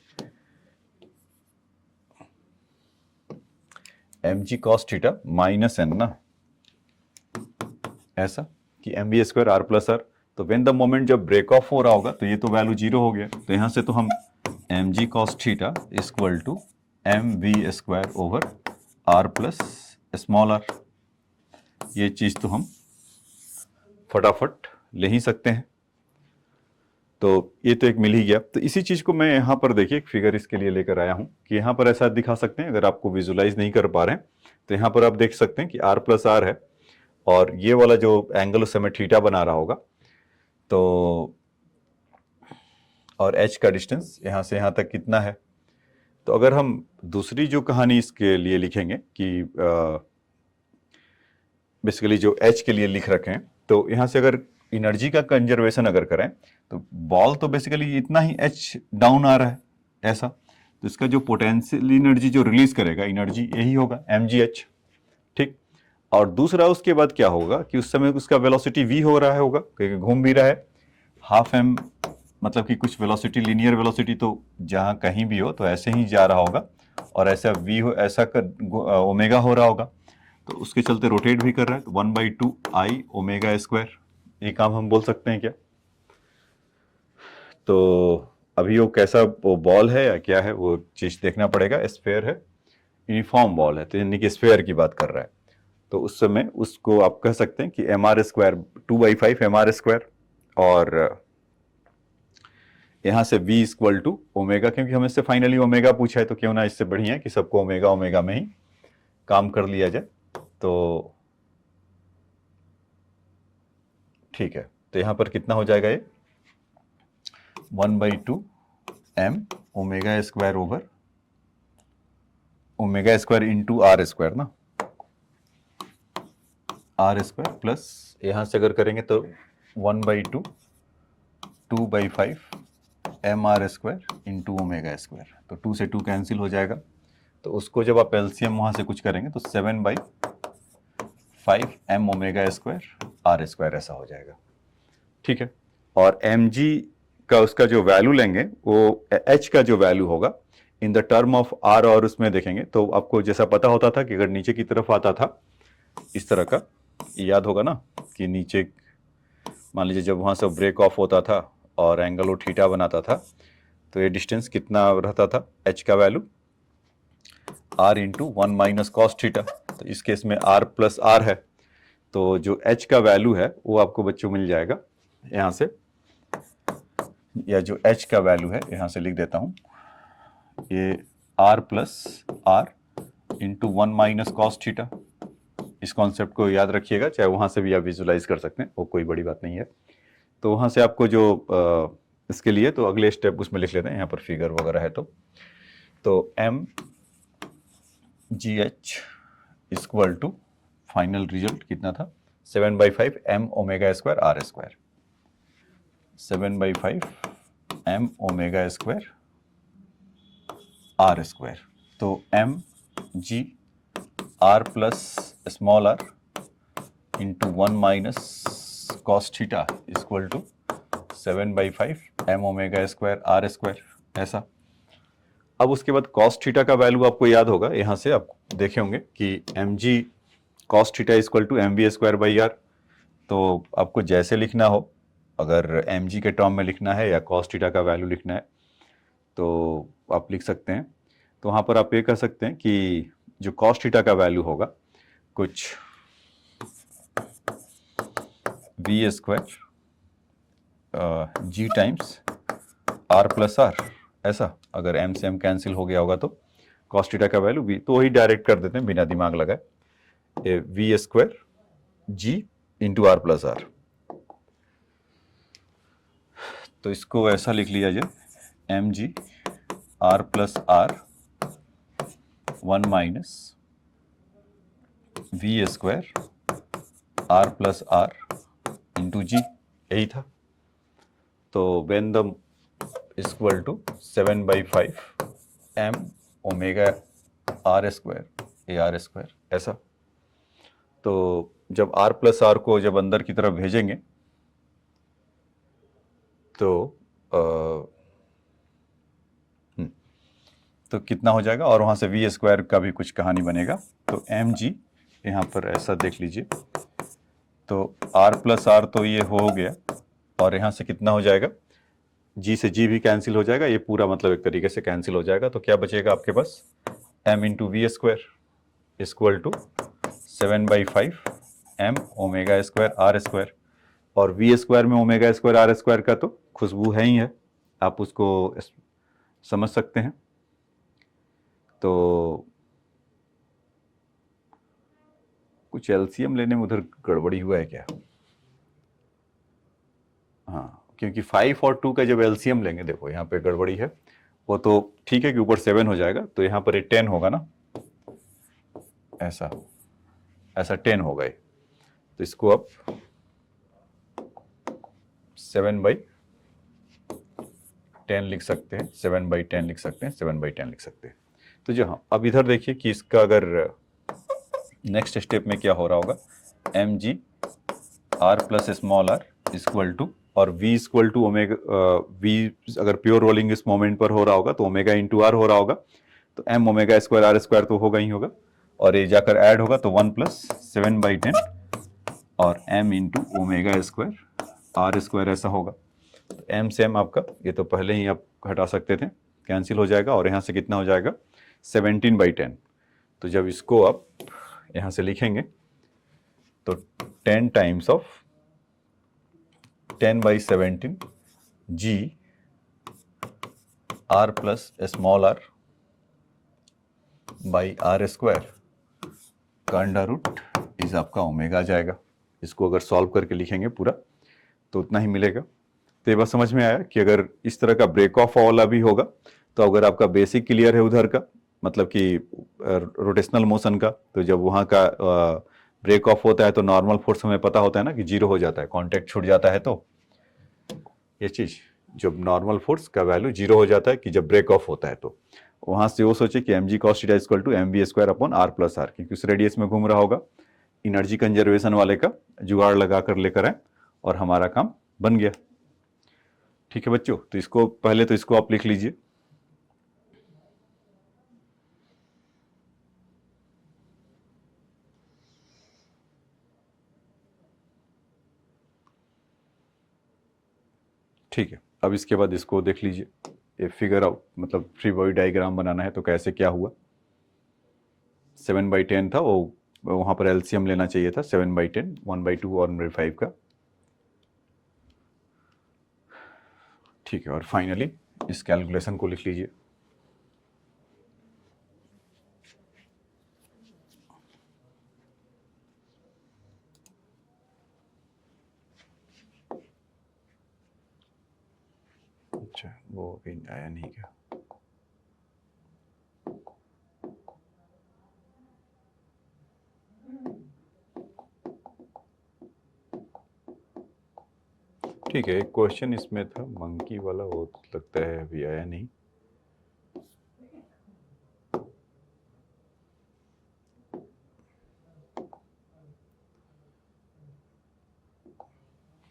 m g cos theta minus n ना, ऐसा कि m v square r plus r. तो व्हेन द मोमेंट जब ब्रेक ऑफ हो रहा होगा तो ये तो वैल्यू जीरो हो गया, तो यहां से तो हम m g cos theta equal to m v square over r plus small r, ये चीज तो हम फटाफट ले ही सकते हैं। तो ये तो एक मिल ही गया। तो इसी चीज को मैं यहाँ पर देखिए एक फिगर इसके लिए लेकर आया हूँ कि यहाँ पर ऐसा दिखा सकते हैं, अगर आपको विजुलाइज नहीं कर पा रहे हैं तो यहाँ पर आप देख सकते हैं कि आर प्लस आर है और ये वाला जो एंगल उस समय थीटा बना रहा होगा, तो और एच का डिस्टेंस यहाँ से यहाँ तक कितना है। तो अगर हम दूसरी जो कहानी इसके लिए लिखेंगे कि बेसिकली जो एच के लिए लिख रखे हैं, तो यहाँ से अगर एनर्जी का कंजर्वेशन अगर करें तो बॉल तो बेसिकली इतना ही एच डाउन आ रहा है ऐसा, तो इसका जो पोटेंशियल एनर्जी जो रिलीज करेगा एनर्जी यही होगा एम जी एच, ठीक। और दूसरा उसके बाद क्या होगा कि उस समय उसका वेलोसिटी वी हो रहा होगा क्योंकि घूम भी रहा है, हाफ एम, मतलब कि कुछ वेलोसिटी लीनियर वेलोसिटी तो जहाँ कहीं भी हो तो ऐसे ही जा रहा होगा और ऐसा वी हो ऐसा कर ओमेगा हो रहा होगा, तो उसके चलते रोटेट भी कर रहा है, तो 1/2 आई ओमेगा स्क्वायर, ये काम हम बोल सकते हैं क्या। तो अभी वो कैसा वो बॉल है या क्या है वो चीज देखना पड़ेगा, स्फेयर है, यूनिफॉर्म बॉल है तो यानी कि स्फेयर की बात कर रहा है, तो उस समय उसको आप कह सकते हैं कि m r square 2/5 m r square, और यहाँ से v इक्वल टू ओमेगा, क्योंकि हमें इससे फाइनली ओमेगा पूछा है तो क्यों ना इससे बढ़िया है कि सबको ओमेगा ओमेगा में ही काम कर लिया जाए। तो ठीक है, तो यहाँ पर कितना हो जाएगा ये 1/2 m omega square over omega square into r square ना, आर स्क्वायर प्लस यहाँ से अगर करेंगे तो 1/2 2/5 mr² इंटू ओमेगा स्क्वायर। तो 2 से 2 कैंसिल हो जाएगा, तो उसको जब आप एलसीएम वहाँ से कुछ करेंगे तो 7/5 m ओमेगा स्क्वायर r² ऐसा हो जाएगा। ठीक है, और mg का उसका जो वैल्यू लेंगे वो h का जो वैल्यू होगा in the term of r, और उसमें देखेंगे तो आपको जैसा पता होता था कि अगर नीचे की तरफ आता था इस तरह का, याद होगा ना कि नीचे मान लीजिए जब वहाँ से ब्रेक ऑफ होता था और एंगल वो थीटा बनाता था, तो ये डिस्टेंस कितना रहता था, h का value r into 1 minus cos theta. तो इस केस में r प्लस r है, तो जो h का वैल्यू है वो आपको बच्चों मिल जाएगा यहाँ से, या जो h का वैल्यू है यहाँ से लिख देता हूँ, ये r plus r into 1 minus cos theta. इस कॉन्सेप्ट को याद रखिएगा, चाहे वहाँ से भी आप विजुलाइज कर सकते हैं, वो कोई बड़ी बात नहीं है। तो वहाँ से आपको जो इसके लिए तो अगले स्टेप उसमें लिख लेते हैं, यहाँ पर फिगर वगैरह है तो m g h equal to final result कितना था, 7/5 m omega square r², 7/5 m omega square r²। तो m g r plus small r into 1 minus cos theta equal to 7/5 m omega square r², ऐसा। अब उसके बाद cos theta का value आपको याद होगा, यहाँ से आप देखे होंगे कि mg cos theta equal to mv²/r। तो आपको जैसे लिखना हो, अगर mg के टर्म में लिखना है या कॉस थीटा का वैल्यू लिखना है तो आप लिख सकते हैं। तो वहाँ पर आप ये कह सकते हैं कि जो कॉस थीटा का वैल्यू होगा कुछ v² g times r plus r, ऐसा। अगर m से m कैंसिल हो गया होगा तो कॉस थीटा का वैल्यू v, तो वही डायरेक्ट कर देते हैं बिना दिमाग लगाए, v² g into r plus r। तो इसको ऐसा लिख लिया जाए, mg r plus r 1 minus v² r plus r into G, यही था। तो when the equal to 7/5 m omega r², ये r², ऐसा। तो जब r प्लस r को जब अंदर की तरफ भेजेंगे तो कितना हो जाएगा, और वहाँ से v² का भी कुछ कहानी बनेगा। तो mg यहाँ पर ऐसा देख लीजिए, तो r प्लस r तो ये हो गया, और यहाँ से कितना हो जाएगा, g से g भी कैंसिल हो जाएगा, ये पूरा मतलब एक तरीके से कैंसिल हो जाएगा। तो क्या बचेगा आपके पास, m into v² equal to 7/5 m omega square r²। और v² में ओमेगा स्क्वायर r² का तो खुशबू है ही है, आप उसको समझ सकते हैं। तो कुछ एलसीएम लेने में उधर गड़बड़ी हुआ है क्या, हाँ, क्योंकि 5 और 2 का जब एलसीएम लेंगे, देखो यहाँ पे गड़बड़ी है, वो तो ठीक है कि ऊपर 7 हो जाएगा, तो यहाँ पर 10 होगा ना, ऐसा 10 हो गए। तो इसको अब 7/10 लिख सकते हैं, 7/10 लिख सकते हैं, 7/10 लिख सकते हैं। तो जो हाँ, अब इधर देखिए कि इसका अगर नेक्स्ट स्टेप में क्या हो रहा होगा, mg r plus small r equal to, और v equal to omega, v अगर प्योर रोलिंग इस मोमेंट पर हो रहा होगा तो ओमेगा इंटू r हो रहा होगा, तो m ओमेगा स्क्वायर r² तो होगा ही होगा, और ये जाकर ऐड होगा तो 1 प्लस 7/10 और m into omega square r², ऐसा होगा। तो m से m आपका, ये तो पहले ही आप हटा सकते थे, कैंसिल हो जाएगा, और यहाँ से कितना हो जाएगा 17/10। तो जब इसको आप यहाँ से लिखेंगे तो 10 times of 10/17 g r plus small r by r² का अंडर रूट इज आपका ओमेगा जाएगा। इसको अगर सॉल्व करके लिखेंगे पूरा तो उतना ही मिलेगा। तो ये बात समझ में आया कि अगर इस तरह का ब्रेक ऑफ वाला भी होगा, तो अगर आपका बेसिक क्लियर है उधर का, मतलब कि रोटेशनल मोशन का, तो जब वहाँ का ब्रेक ऑफ होता है तो नॉर्मल फोर्स हमें पता होता है ना कि 0 हो जाता है, कांटेक्ट छूट जाता है। तो ये चीज़ जब नॉर्मल फोर्स का वैल्यू 0 हो जाता है कि जब ब्रेक ऑफ होता है, तो वहाँ से वो सोचे कि mg cos theta equal to mv² upon r plus r, क्योंकि उस रेडियस में घूम रहा होगा। एनर्जी कंजर्वेशन वाले का जुगाड़ लगा कर लेकर आए और हमारा काम बन गया। ठीक है बच्चों, तो इसको पहले तो इसको आप लिख लीजिए। ठीक है, अब इसके बाद इसको देख लीजिए, ये फिगर आउट, मतलब फ्री बॉडी डायग्राम बनाना है तो कैसे क्या हुआ। 7/10 था वो, वहाँ पर एलसीएम लेना चाहिए था 7/10, 1/2 और 1/5 का। ठीक है, और फाइनली इस कैलकुलेशन को लिख लीजिए। अच्छा, वो अभी आया नहीं क्या? ठीक है, एक क्वेश्चन इसमें था मंकी वाला, वो लगता है अभी आया नहीं।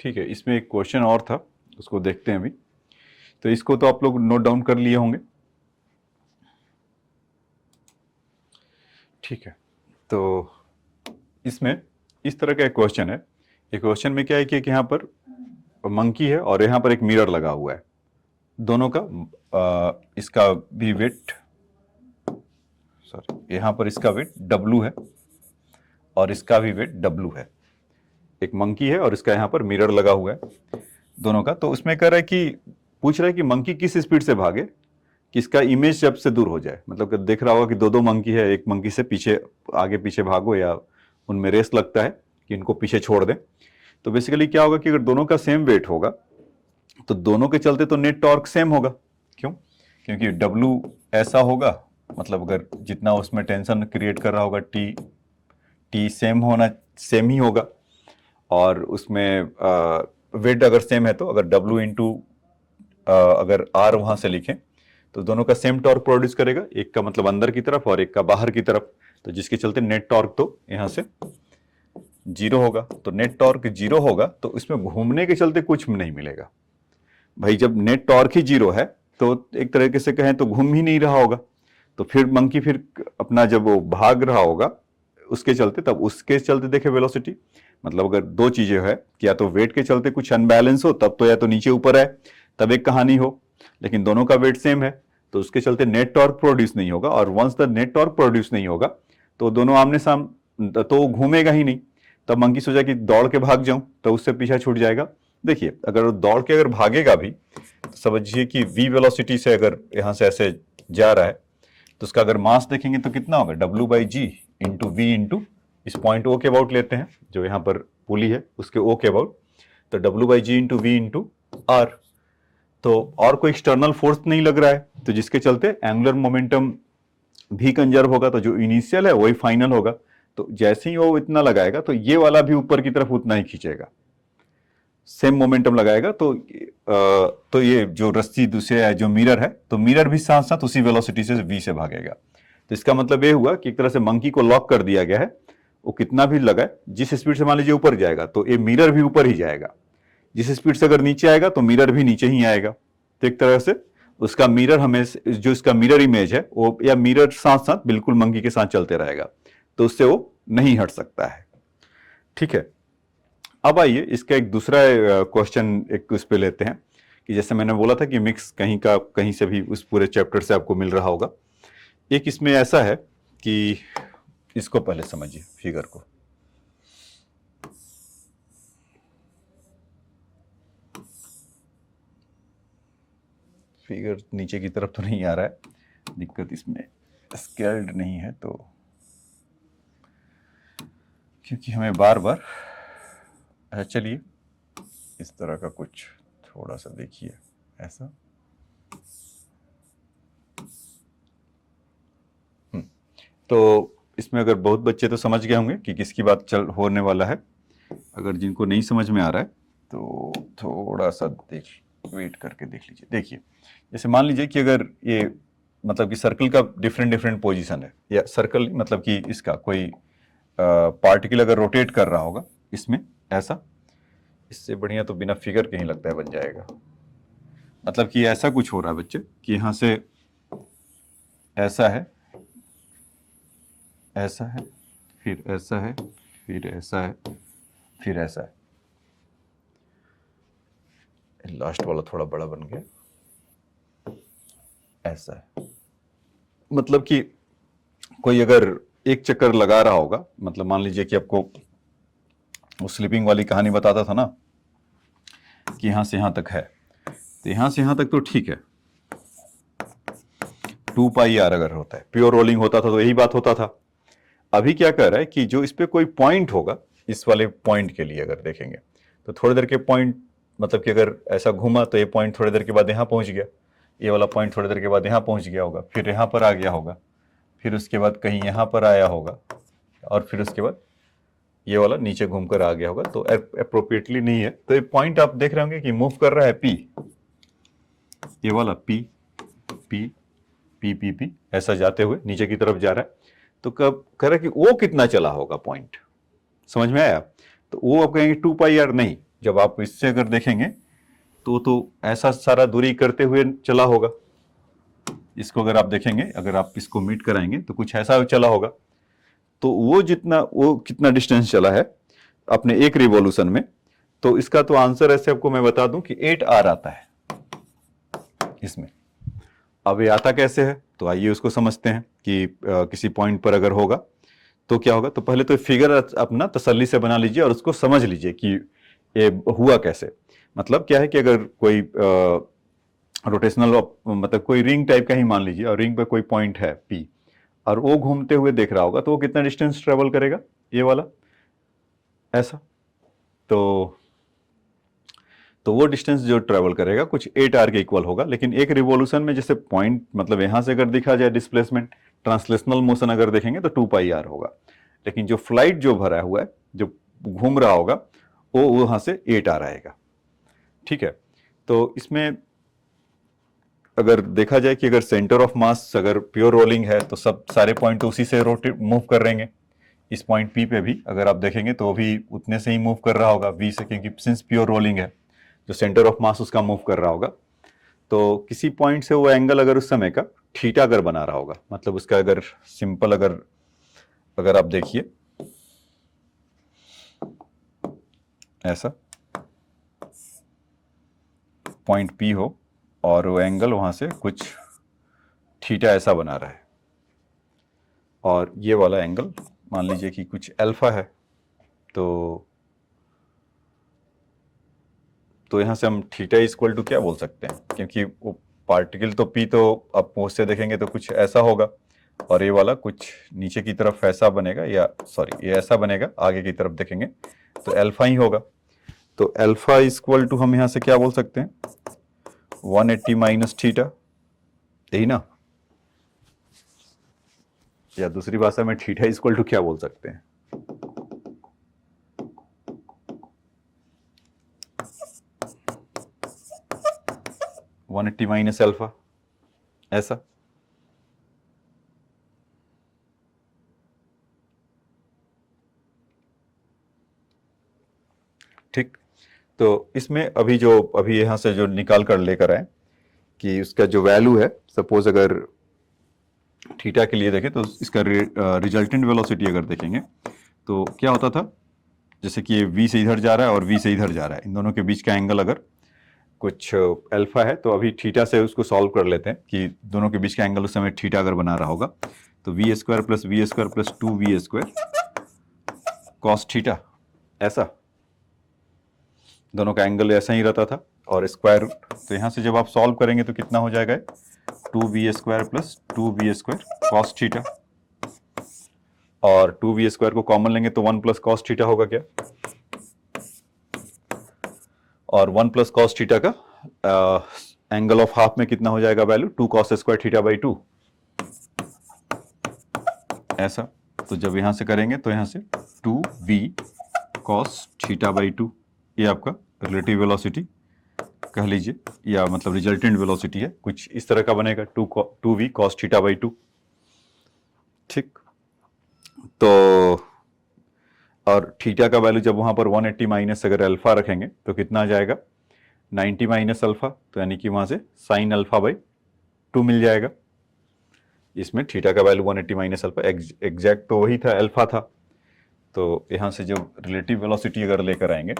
ठीक है, इसमें एक क्वेश्चन और था, उसको देखते हैं अभी। तो इसको तो आप लोग नोट डाउन कर लिए होंगे। ठीक है, तो इसमें इस तरह का एक क्वेश्चन है। एक क्वेश्चन में क्या है कि यहाँ पर मंकी है और यहाँ पर एक मिरर लगा हुआ है, दोनों का इसका भी वेट, सॉरी, यहाँ पर इसका वेट W है और इसका भी वेट W है। एक मंकी है और इसका यहाँ पर मिरर लगा हुआ है दोनों का। तो उसमें कह रहा है कि, पूछ रहा है कि मंकी किस स्पीड से भागे कि इसका इमेज जब से दूर हो जाए। मतलब कि देख रहा होगा कि दो मंकी है, एक मंकी से पीछे आगे पीछे भागो या उनमें रेस लगता है कि इनको पीछे छोड़ दें। तो बेसिकली क्या होगा कि अगर दोनों का सेम वेट होगा तो दोनों के चलते तो नेट टॉर्क सेम होगा। क्यों? क्योंकि W ऐसा होगा, मतलब अगर जितना उसमें टेंशन क्रिएट कर रहा होगा T सेम ही होगा। और उसमें वेट अगर सेम है तो अगर W इंटू अगर R वहां से लिखें तो दोनों का सेम टॉर्क प्रोड्यूस करेगा, एक का मतलब अंदर की तरफ और एक का बाहर की तरफ। तो जिसके चलते नेट टॉर्क तो यहां से 0 होगा। तो नेट टॉर्क 0 होगा तो इसमें घूमने के चलते कुछ नहीं मिलेगा भाई। जब नेट टॉर्क ही 0 है तो एक तरीके से कहें तो घूम ही नहीं रहा होगा। तो फिर मंकी फिर अपना जब वो भाग रहा होगा उसके चलते, तब उसके चलते देखे वेलोसिटी, मतलब अगर दो चीजें है कि या तो वेट के चलते कुछ अनबैलेंस हो तब तो या तो नीचे ऊपर है तब एक कहानी हो, लेकिन दोनों का वेट सेम है तो उसके चलते नेट टॉर्क प्रोड्यूस नहीं होगा। और once the net torque produce नहीं होगा तो दोनों आमने सामने, तो घूमेगा ही नहीं। तब मंकी सोचा कि दौड़ के भाग जाऊं तो उससे पीछा छूट जाएगा। देखिए, अगर दौड़ के अगर भागेगा भी तो समझिए कि v वेलोसिटी से अगर यहां से ऐसे जा रहा है तो उसका अगर मास देखेंगे तो कितना होगा, W/g इंटू वी इंटू इस पॉइंट O के अबाउट लेते हैं जो यहाँ पर पुली है उसके O के अबाउट, तो W/g into we into R। तो और कोई एक्सटर्नल फोर्स नहीं लग रहा है, तो जिसके चलते एंगुलर मोमेंटम भी कंजर्व होगा। तो जो इनिशियल है वही फाइनल होगा। तो जैसे ही वो इतना लगाएगा तो ये वाला भी ऊपर की तरफ उतना ही खींचेगा, सेम मोमेंटम लगाएगा। तो ये जो रस्सी दूसरे है जो मिरर है, तो मिरर भी साथ साथ उसी वेलोसिटी से v से भागेगा। तो इसका मतलब ये हुआ कि एक तरह से मंकी को लॉक कर दिया गया है। वो कितना भी लगाए, जिस स्पीड से मान लीजिए ऊपर जाएगा तो ये मिरर भी ऊपर ही जाएगा, जिस स्पीड से अगर नीचे आएगा तो मिरर भी नीचे ही आएगा। तो एक तरह से उसका मिरर हमेशा, जो इसका मिरर इमेज है वो, या मिरर साथ साथ बिल्कुल मंकी के साथ चलते रहेगा, तो उससे वो नहीं हट सकता है। ठीक है, अब आइए इसका एक दूसरा क्वेश्चन एक उस पे लेते हैं कि जैसे मैंने बोला था कि मिक्स कहीं का कहीं से भी उस पूरे चैप्टर से आपको मिल रहा होगा। एक इसमें ऐसा है कि इसको पहले समझिए फिगर को। फिगर नीचे की तरफ तो नहीं आ रहा है, दिक्कत इसमें स्केल्ड नहीं है, तो क्योंकि हमें बार बार, चलिए इस तरह का कुछ थोड़ा सा देखिए ऐसा। तो इसमें अगर बहुत बच्चे तो समझ गए होंगे कि किसकी बात चल होने वाला है। अगर जिनको नहीं समझ में आ रहा है तो थोड़ा सा देख वेट करके देख लीजिए। देखिए जैसे मान लीजिए कि अगर ये मतलब कि सर्कल का डिफरेंट डिफरेंट पोजीशन है, या सर्कल मतलब कि इसका कोई पार्टिकल अगर रोटेट कर रहा होगा इसमें ऐसा, इससे बढ़िया तो बिना फिगर के ही लगता है बन जाएगा। मतलब कि ऐसा कुछ हो रहा है बच्चे कि यहां से ऐसा है, ऐसा है, फिर ऐसा है, फिर ऐसा है, फिर ऐसा है। लास्ट वाला थोड़ा बड़ा बन गया, ऐसा है। मतलब कि कोई अगर एक चक्कर लगा रहा होगा, मतलब मान लीजिए कि आपको वो स्लीपिंग वाली कहानी बताता था ना कि यहां से यहां तक है, तो यहां से यहां तक तो ठीक है, 2πr अगर होता है, प्योर रोलिंग होता था तो यही बात होता था। अभी क्या कर रहा है कि जो इस पे कोई पॉइंट होगा, इस वाले पॉइंट के लिए अगर देखेंगे तो थोड़ी देर के पॉइंट, मतलब कि अगर ऐसा घूमा तो ये पॉइंट थोड़ी देर के बाद यहां पहुंच गया, ये वाला पॉइंट थोड़ी देर के बाद यहां पहुंच गया होगा, फिर यहां पर आ गया होगा, फिर उसके बाद कहीं यहां पर आया होगा, और फिर उसके बाद ये वाला नीचे घूमकर आ गया होगा। तो अप्रोप्रिएटली नहीं है। तो ये पॉइंट आप देख रहे होंगे कि मूव कर रहा है पी, ये वाला P P P P P ऐसा जाते हुए नीचे की तरफ जा रहा है। तो कब कह रहा है कि वो कितना चला होगा पॉइंट, समझ में आया? तो वो आप कहेंगे 2πr नहीं, जब आप इससे अगर देखेंगे तो ऐसा सारा दूरी करते हुए चला होगा। इसको अगर आप देखेंगे, अगर आप इसको मीट कराएंगे तो कुछ ऐसा चला होगा। तो वो कितना डिस्टेंस चला है अपने एक रिवॉल्यूशन में, तो इसका तो आंसर ऐसे आपको मैं बता दूं कि 8r आता है इसमें। अब ये आता कैसे है, तो आइए उसको समझते हैं कि किसी पॉइंट पर अगर होगा तो क्या होगा। तो पहले तो फिगर अपना तसल्ली से बना लीजिए और उसको समझ लीजिए कि ये हुआ कैसे। मतलब क्या है कि अगर कोई रोटेशनल मतलब कोई रिंग टाइप का ही मान लीजिए, और रिंग पे कोई पॉइंट है पी, और वो घूमते हुए देख रहा होगा, तो वो कितना डिस्टेंस ट्रेवल करेगा, ये वाला ऐसा। तो वो डिस्टेंस जो ट्रेवल करेगा कुछ 8r के इक्वल होगा। लेकिन एक रिवॉल्यूशन में जैसे पॉइंट, मतलब यहां से अगर दिखा जाए डिस्प्लेसमेंट, ट्रांसलेशनल मोशन अगर देखेंगे तो 2πr होगा। लेकिन जो फ्लाइट जो भरा हुआ है, जो घूम रहा होगा, वो वहां से 8r आएगा। ठीक है। तो इसमें अगर देखा जाए कि अगर सेंटर ऑफ मास अगर प्योर रोलिंग है तो सब सारे पॉइंट तो उसी से रोटेट मूव कर रहेंगे। इस पॉइंट पी पे भी अगर आप देखेंगे तो भी उतने से ही मूव कर रहा होगा वी से, क्योंकि सिंस प्योर रोलिंग है जो सेंटर ऑफ मास उसका मूव कर रहा होगा। तो किसी पॉइंट से वो एंगल अगर उस समय का थीटा अगर बना रहा होगा, मतलब उसका अगर सिंपल अगर आप देखिए ऐसा पॉइंट पी हो और वो एंगल वहां से कुछ थीटा ऐसा बना रहा है, और ये वाला एंगल मान लीजिए कि कुछ अल्फा है, तो यहां से हम थीटा इक्वल टू क्या बोल सकते हैं, क्योंकि वो पार्टिकल तो पी, तो आप पोस्ट से देखेंगे तो कुछ ऐसा होगा, और ये वाला कुछ नीचे की तरफ ऐसा बनेगा, या सॉरी ये ऐसा बनेगा, आगे की तरफ देखेंगे तो अल्फा ही होगा। तो अल्फा इक्वल टू हम यहां से क्या बोल सकते हैं, 180 माइनस थीटा, यही ना? या दूसरी भाषा में थीटा इक्वल टू क्या बोल सकते हैं, वन एट्टी माइनस अल्फा, ऐसा। ठीक। तो इसमें अभी यहां से जो निकाल कर लेकर आए कि उसका जो वैल्यू है, सपोज अगर थीटा के लिए देखें तो इसका रिजल्टेंट वेलोसिटी अगर देखेंगे तो क्या होता था, जैसे कि ये v से इधर जा रहा है और v से इधर जा रहा है, इन दोनों के बीच का एंगल अगर कुछ अल्फा है, तो अभी थीटा से उसको सॉल्व कर लेते हैं कि दोनों के बीच का एंगल उस समय थीटा अगर बना रहा होगा तो v square plus 2v square cos theta, ऐसा दोनों का एंगल ऐसा ही रहता था, और स्क्वायर। तो यहां से जब आप सॉल्व करेंगे तो कितना हो जाएगा, 2v square plus 2v square cos theta, और 2v स्क्वायर को कॉमन लेंगे तो 1 प्लस कॉस थीटा होगा क्या, और 1 प्लस कॉस थीटा का एंगल ऑफ हाफ में कितना हो जाएगा value, 2 cos square theta by 2, ऐसा। तो जब यहां से करेंगे तो यहां से 2v कॉस थीटा बाई 2, ये आपका रिलेटिव वेलोसिटी कह लीजिए, या मतलब रिजल्टेंट वेलोसिटी है, कुछ इस तरह का बनेगा 2v cos थीटा बाई 2। ठीक, तो और थीटा का वैल्यू जब वहां पर 180 माइनस अगर अल्फा रखेंगे तो कितना आ जाएगा 90 माइनस अल्फा, तो यानी कि वहां से साइन अल्फा बाई 2 मिल जाएगा। इसमें थीटा का वैल्यू 180 माइनस अल्फा, एग्जैक्ट तो वही था, अल्फा था। तो यहां से जो रिलेटिव वेलोसिटी अगर लेकर आएंगे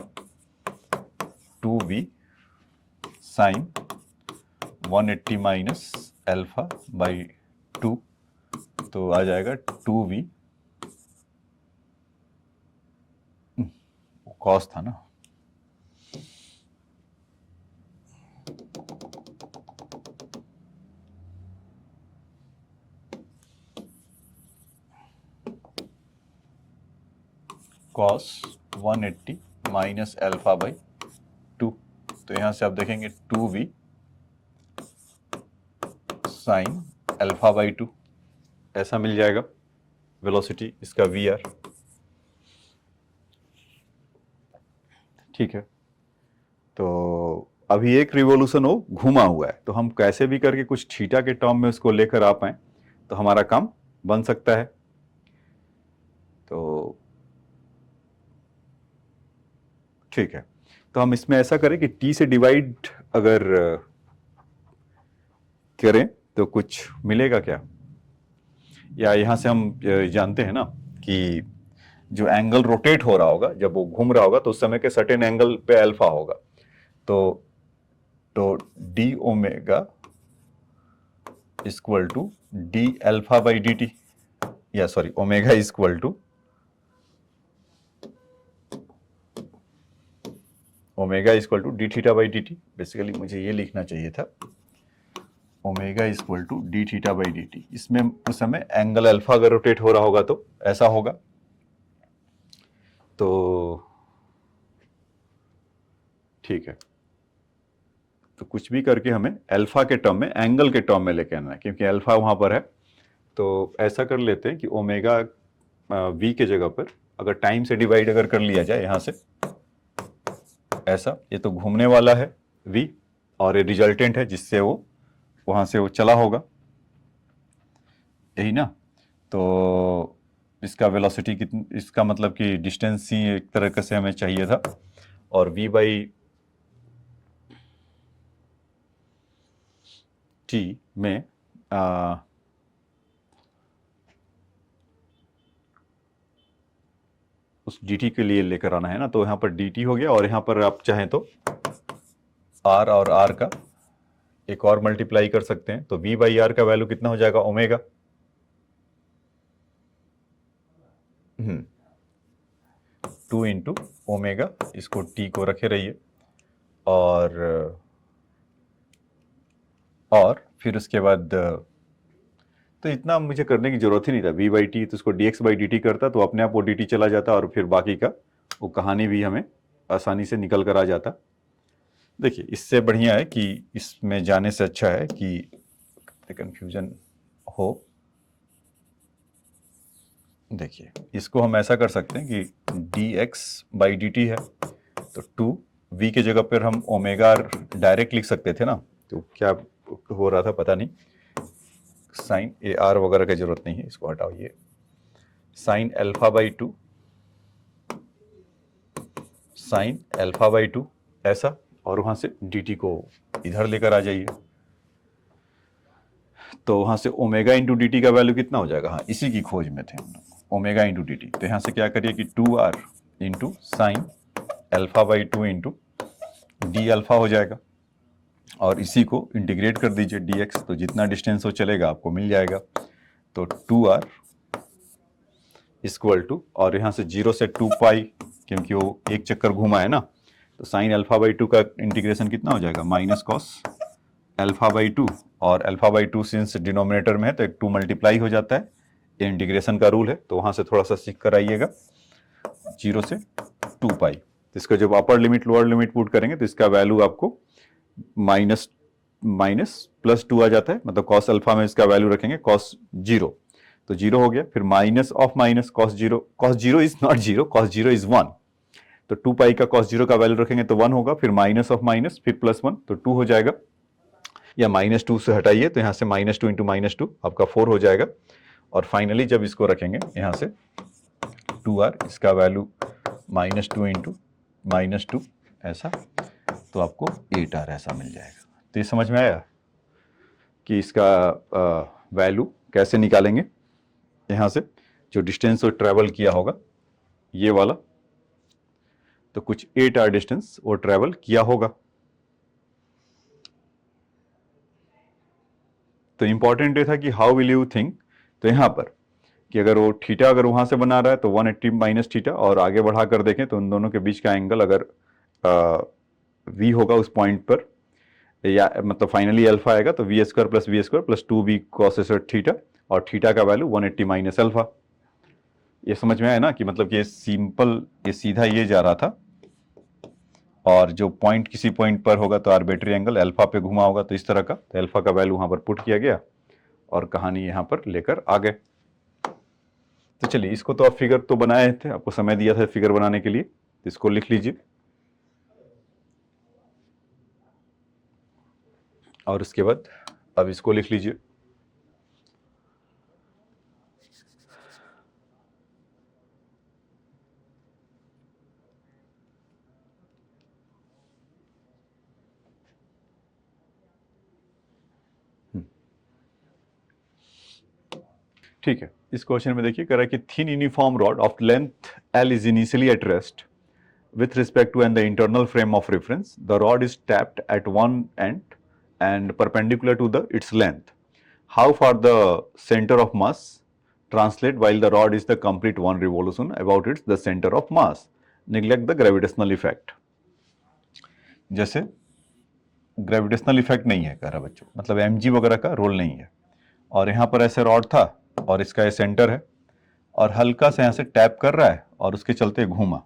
2v sign 180 minus alpha by 2, तो आ जाएगा 2v कॉस था ना, कॉस 180 माइनस अल्फा बाई 2। तो यहां से आप देखेंगे 2v साइन अल्फा बाई 2 ऐसा मिल जाएगा वेलोसिटी इसका वी आर। ठीक है, तो अभी एक रिवोल्यूशन हो घूमा हुआ है, तो हम कैसे भी करके कुछ थीटा के टर्म में उसको लेकर आ पाए तो हमारा काम बन सकता है। तो ठीक है, तो हम इसमें ऐसा करें कि t से डिवाइड अगर करें तो कुछ मिलेगा क्या, या यहां से हम जानते हैं ना कि जो एंगल रोटेट हो रहा होगा जब वो घूम रहा होगा तो उस समय के सर्टेन एंगल पे अल्फा होगा, तो D omega equal to D alpha by D T, या sorry omega equal to D theta by D T. Basically मुझे ये लिखना चाहिए था omega equal to D theta by D T. इसमें उस समय एंगल अल्फा अगर रोटेट हो रहा होगा तो ऐसा होगा। तो ठीक है, तो कुछ भी करके हमें अल्फा के टर्म में, एंगल के टर्म में लेके आना है, क्योंकि अल्फा वहां पर है। तो ऐसा कर लेते हैं कि ओमेगा वी के जगह पर अगर टाइम से डिवाइड अगर कर लिया जाए यहां से ऐसा, ये तो घूमने वाला है v और ये रिजल्टेंट है जिससे वो वहां से वो चला होगा, यही ना। तो इसका वेलोसिटी कितनी, इसका मतलब कि डिस्टेंस ही एक तरह से हमें चाहिए था, और v बाई टी में उस dt के लिए लेकर आना है ना। तो यहां पर dt हो गया, और यहां पर आप चाहें तो r और r का एक और मल्टीप्लाई कर सकते हैं। तो v बाई आर का वैल्यू कितना हो जाएगा ओमेगा, 2 इंटू ओमेगा, इसको t को रखे रहिए, और फिर उसके बाद तो इतना मुझे करने की जरूरत ही नहीं था। v बाई टी तो उसको dx बाई डी टी करता तो अपने आप वो dt चला जाता, और फिर बाकी का वो कहानी भी हमें आसानी से निकल कर आ जाता। देखिए, इससे बढ़िया है कि इसमें जाने से अच्छा है कि कंफ्यूजन हो। देखिए, इसको हम ऐसा कर सकते हैं कि dx बाई डी टी है, तो 2v के जगह पर हम ओमेगा डायरेक्ट लिख सकते थे ना। तो क्या हो रहा था पता नहीं, साइन ए आर वगैरह की जरूरत नहीं है, इसको हटाओ। ये sine alpha by 2, sine alpha by 2 ऐसा, और वहां से dt को इधर लेकर आ जाइए। तो वहां से ओमेगा इंटू डी टी का वैल्यू कितना हो जाएगा, हाँ इसी की खोज में थे हम लोग, ओमेगा इंटू डी टी। तो यहां से क्या करिए कि 2r into sine alpha by 2 into D alpha हो जाएगा, और इसी को इंटीग्रेट कर दीजिए dx, तो जितना डिस्टेंस हो चलेगा आपको मिल जाएगा। तो 2r इक्वल टू, और यहाँ से 0 से 2 पाई, क्योंकि वो एक चक्कर घुमा है ना, तो साइन अल्फा बाई 2 का इंटीग्रेशन कितना हो जाएगा माइनस कॉस अल्फा बाई 2, और अल्फा बाई 2 सिंस डिनोमिनेटर में है तो एक 2 मल्टीप्लाई हो जाता है, ये इंटीग्रेशन का रूल है। तो वहाँ से थोड़ा सा सीख कर आइएगा, 0 से 2 पाई। तो इसका जब upper limit lower limit put करेंगे तो इसका वैल्यू आपको माइनस प्लस 2 आ जाता है, मतलब कॉस अल्फा में इसका वैल्यू रखेंगे कॉस 0, तो 0 हो गया। फिर minus of minus cos 0 is not 0, cos 0 is 1, तो 2 पाई का cos 0 का वैल्यू रखेंगे तो 1 होगा, फिर माइनस ऑफ माइनस, फिर +1 तो 2 हो जाएगा, या -2 से हटाइए तो यहाँ से -2 इंटू -2 आपका 4 हो जाएगा, और फाइनली जब इसको रखेंगे यहाँ से 2r, इसका वैल्यू -2 इंटू -2 ऐसा, तो आपको 8r ऐसा मिल जाएगा। तो ये समझ में आया कि इसका वैल्यू कैसे निकालेंगे। यहाँ से जो डिस्टेंस वो ट्रैवल किया होगा ये वाला, तो कुछ 8r डिस्टेंस वो ट्रैवल किया होगा। तो इंपॉर्टेंट ये था कि हाउ विल यू थिंक, तो यहाँ पर कि अगर वो थीटा अगर वहाँ से बना रहा है तो 180 माइनस थीटा, और आगे बढ़ा कर देखें तो उन दोनों के बीच का एंगल अगर v होगा उस पॉइंट पर, या मतलब फाइनली अल्फा आएगा तो v square plus 2b cos theta, और थीटा का वैल्यू 180 माइनस अल्फा। ये समझ में आया ना कि मतलब ये सिंपल, ये सीधा ये जा रहा था, और जो पॉइंट किसी पॉइंट पर होगा तो आर्बिट्री एंगल अल्फा पे घुमा होगा, तो इस तरह का, तो अल्फा का वैल्यू वहां पर पुट किया गया और कहानी यहां पर लेकर आ गए। तो चलिए, इसको तो आप फिगर तो बनाए थे, आपको समय दिया था फिगर बनाने के लिए, तो इसको लिख लीजिए और उसके बाद अब इसको लिख लीजिए। ठीक है, इस क्वेश्चन में देखिए कह रहा है कि thin uniform rod of length L is initially at rest with respect to and the internal frame of reference. The rod is tapped at one end and perpendicular to its length. How far the center of mass translate while the rod is the complete one revolution about its the center of mass. Neglect the gravitational effect. जैसे gravitational effect नहीं है कह रहा बच्चों, मतलब mg वगैरह का role नहीं है, और यहाँ पर ऐसे रॉड था और इसका ये सेंटर है, और हल्का से यहाँ से टैप कर रहा है और उसके चलते घूमा,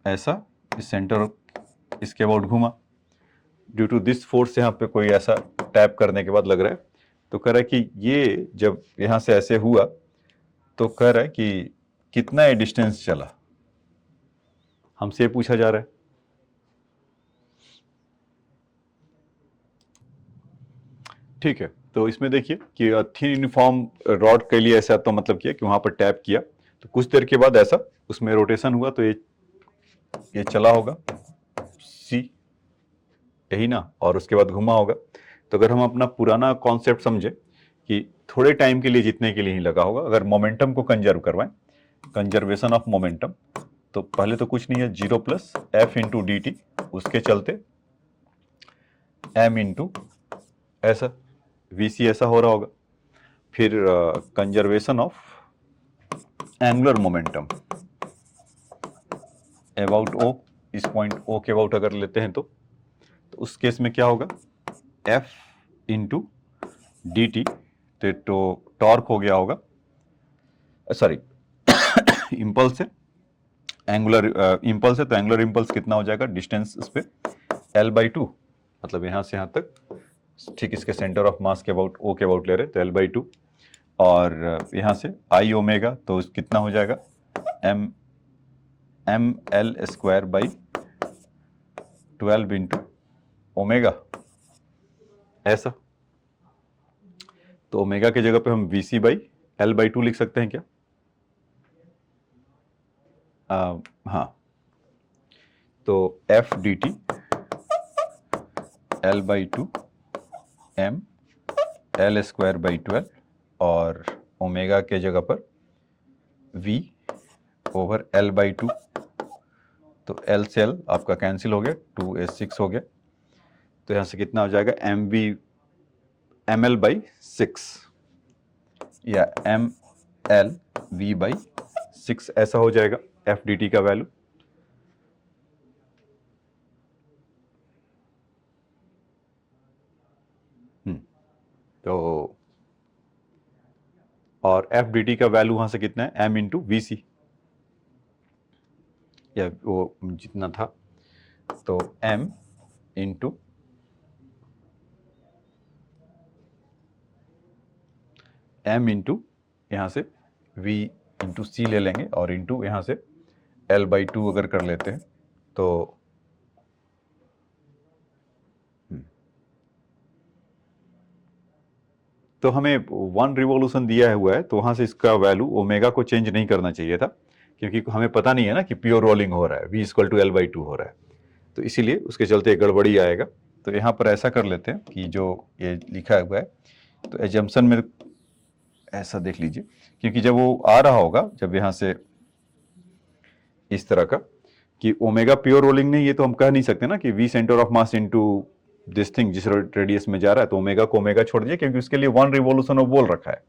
ऐसा इस सेंटर इसके अबाउट घूमा, ड्यू टू दिस फोर्स यहाँ पे कोई ऐसा टैप करने के बाद लग रहा है, तो कह रहा है कि ये जब यहाँ से ऐसे हुआ तो कह रहा है कि कितना ये डिस्टेंस चला, हमसे पूछा जा रहा है। ठीक है, तो इसमें देखिए कि थिन यूनिफॉर्म रॉड के लिए ऐसा तो मतलब किया कि वहां पर टैप किया तो कुछ देर के बाद ऐसा उसमें रोटेशन हुआ, तो ये चला होगा सी, यही ना, और उसके बाद घुमा होगा। तो अगर हम अपना पुराना कॉन्सेप्ट समझे कि थोड़े टाइम के लिए जितने के लिए ही लगा होगा, अगर मोमेंटम को कंजर्व करवाएं, कंजर्वेशन ऑफ मोमेंटम, तो पहले तो कुछ नहीं है, 0 plus F into D T, उसके चलते एम इंटू ऐसा वीसी ऐसा हो रहा होगा, फिर conservation of angular momentum about O, इस पॉइंट ओ के अबाउट अगर लेते हैं तो उस केस में क्या होगा, एफ इंटू डी टी, तो टॉर्क हो गया होगा, सॉरी इम्पल्स है, एंगुलर इम्पल्स है, तो एंगुलर इम्पल्स कितना हो जाएगा, डिस्टेंस इस पे L/2, मतलब यहाँ से यहाँ तक, ठीक इसके सेंटर ऑफ मास के अबाउट ओ के अबाउट ले रहे हैं, तो L/2, और यहाँ से आई ओमेगा, तो कितना हो जाएगा, m l square by 12 into omega ऐसा। तो ओमेगा की जगह पे हम VC बाई L/2 लिख सकते हैं क्या, हाँ, तो f d t L/2 m l square by 12, और ओमेगा के जगह पर V ओवर L/2, तो L से L आपका कैंसिल हो गया, 2s6 हो गया, तो यहाँ से कितना हो जाएगा, ml/6 या mLV/6 ऐसा हो जाएगा एफ डी टी का वैल्यू। तो और एफ डी टी का वैल्यू वहां से कितना है, m इंटू वी सी, या वो जितना था, तो m इंटू यहाँ से v इंटू सी ले लेंगे और इंटू यहाँ से L/2 अगर कर लेते हैं तो हमें 1 रिवॉल्यूशन दिया हुआ है, तो वहाँ से इसका वैल्यू ओमेगा को चेंज नहीं करना चाहिए था, क्योंकि हमें पता नहीं है ना कि प्योर रोलिंग हो रहा है, v इक्वल टू L/2 हो रहा है, तो इसीलिए उसके चलते गड़बड़ी आएगा। तो यहाँ पर ऐसा कर लेते हैं कि जो ये लिखा हुआ है, तो एजम्पशन में ऐसा देख लीजिए, क्योंकि जब वो आ रहा होगा, जब यहाँ से इस तरह का कि ओमेगा प्योर रोलिंग नहीं, ये तो हम कह नहीं सकते ना कि v centre of mass into this thing जिस रेडियस में जा रहा है, तो ओमेगा को ओमेगा छोड़ दीजिए, क्योंकि उसके लिए 1 रिवॉल्यूशन वो बोल रखा है,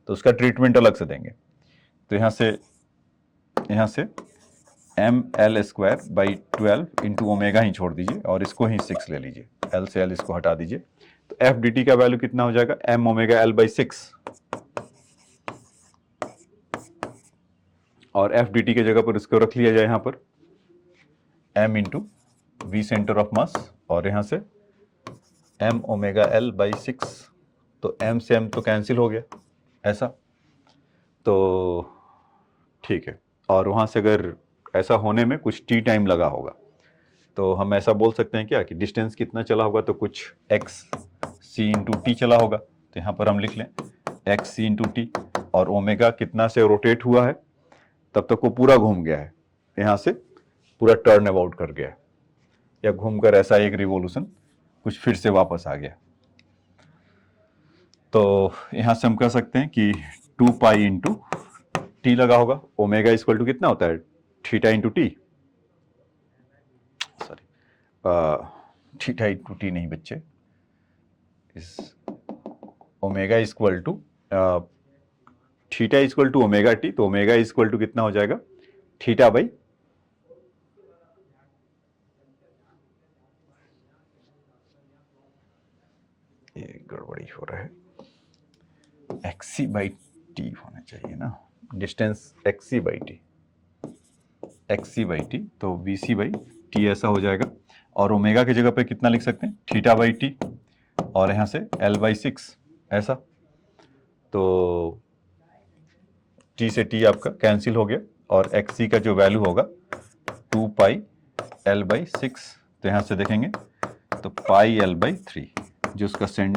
तो उसका ट्रीटमेंट अलग से देंगे। तो यहाँ से mL²/12 इंटू ओमेगा ही छोड़ दीजिए और इसको ही 6 ले लीजिए, L से L इसको हटा दीजिए, तो f dt का वैल्यू कितना हो जाएगा, m ओमेगा L/6, और f dt की जगह पर इसको रख लिया जाए यहाँ पर m into we centre of mass, और यहाँ से m ओमेगा L/6, तो m से m तो कैंसिल हो गया ऐसा, तो ठीक है। और वहाँ से अगर ऐसा होने में कुछ t टाइम लगा होगा, तो हम ऐसा बोल सकते हैं क्या कि डिस्टेंस कितना चला होगा, तो कुछ x c इंटू टी चला होगा, तो यहाँ पर हम लिख लें x c इंटू टी, और ओमेगा कितना से रोटेट हुआ है, तब तक वो पूरा घूम गया है, यहाँ से पूरा टर्न अबाउट कर गया, या घूमकर ऐसा एक रिवॉल्यूशन कुछ फिर से वापस आ गया। तो यहाँ से हम कह सकते हैं कि 2 पाई इंटू टी लगा होगा, ओमेगा इक्वल टू कितना होता है, theta into t, sorry theta into t नहीं बच्चे, इस omega equal to theta equal to omega t, तो ओमेगा इक्वल टू कितना हो जाएगा, थीटा बाई ये गड़बड़ी हो रहा है, एक्सी बाई टी होना चाहिए ना, डिस्टेंस एक्सी बाई टी, तो वी सी बाई टी ऐसा हो जाएगा, और ओमेगा की जगह पे कितना लिख सकते हैं, थीटा बाई टी, और यहाँ से L/6 ऐसा, तो टी से टी आपका कैंसिल हो गया, और एक्स सी का जो वैल्यू होगा 2 पाई L/6, तो यहाँ से देखेंगे तो पाई L/3, जो उसका सेंड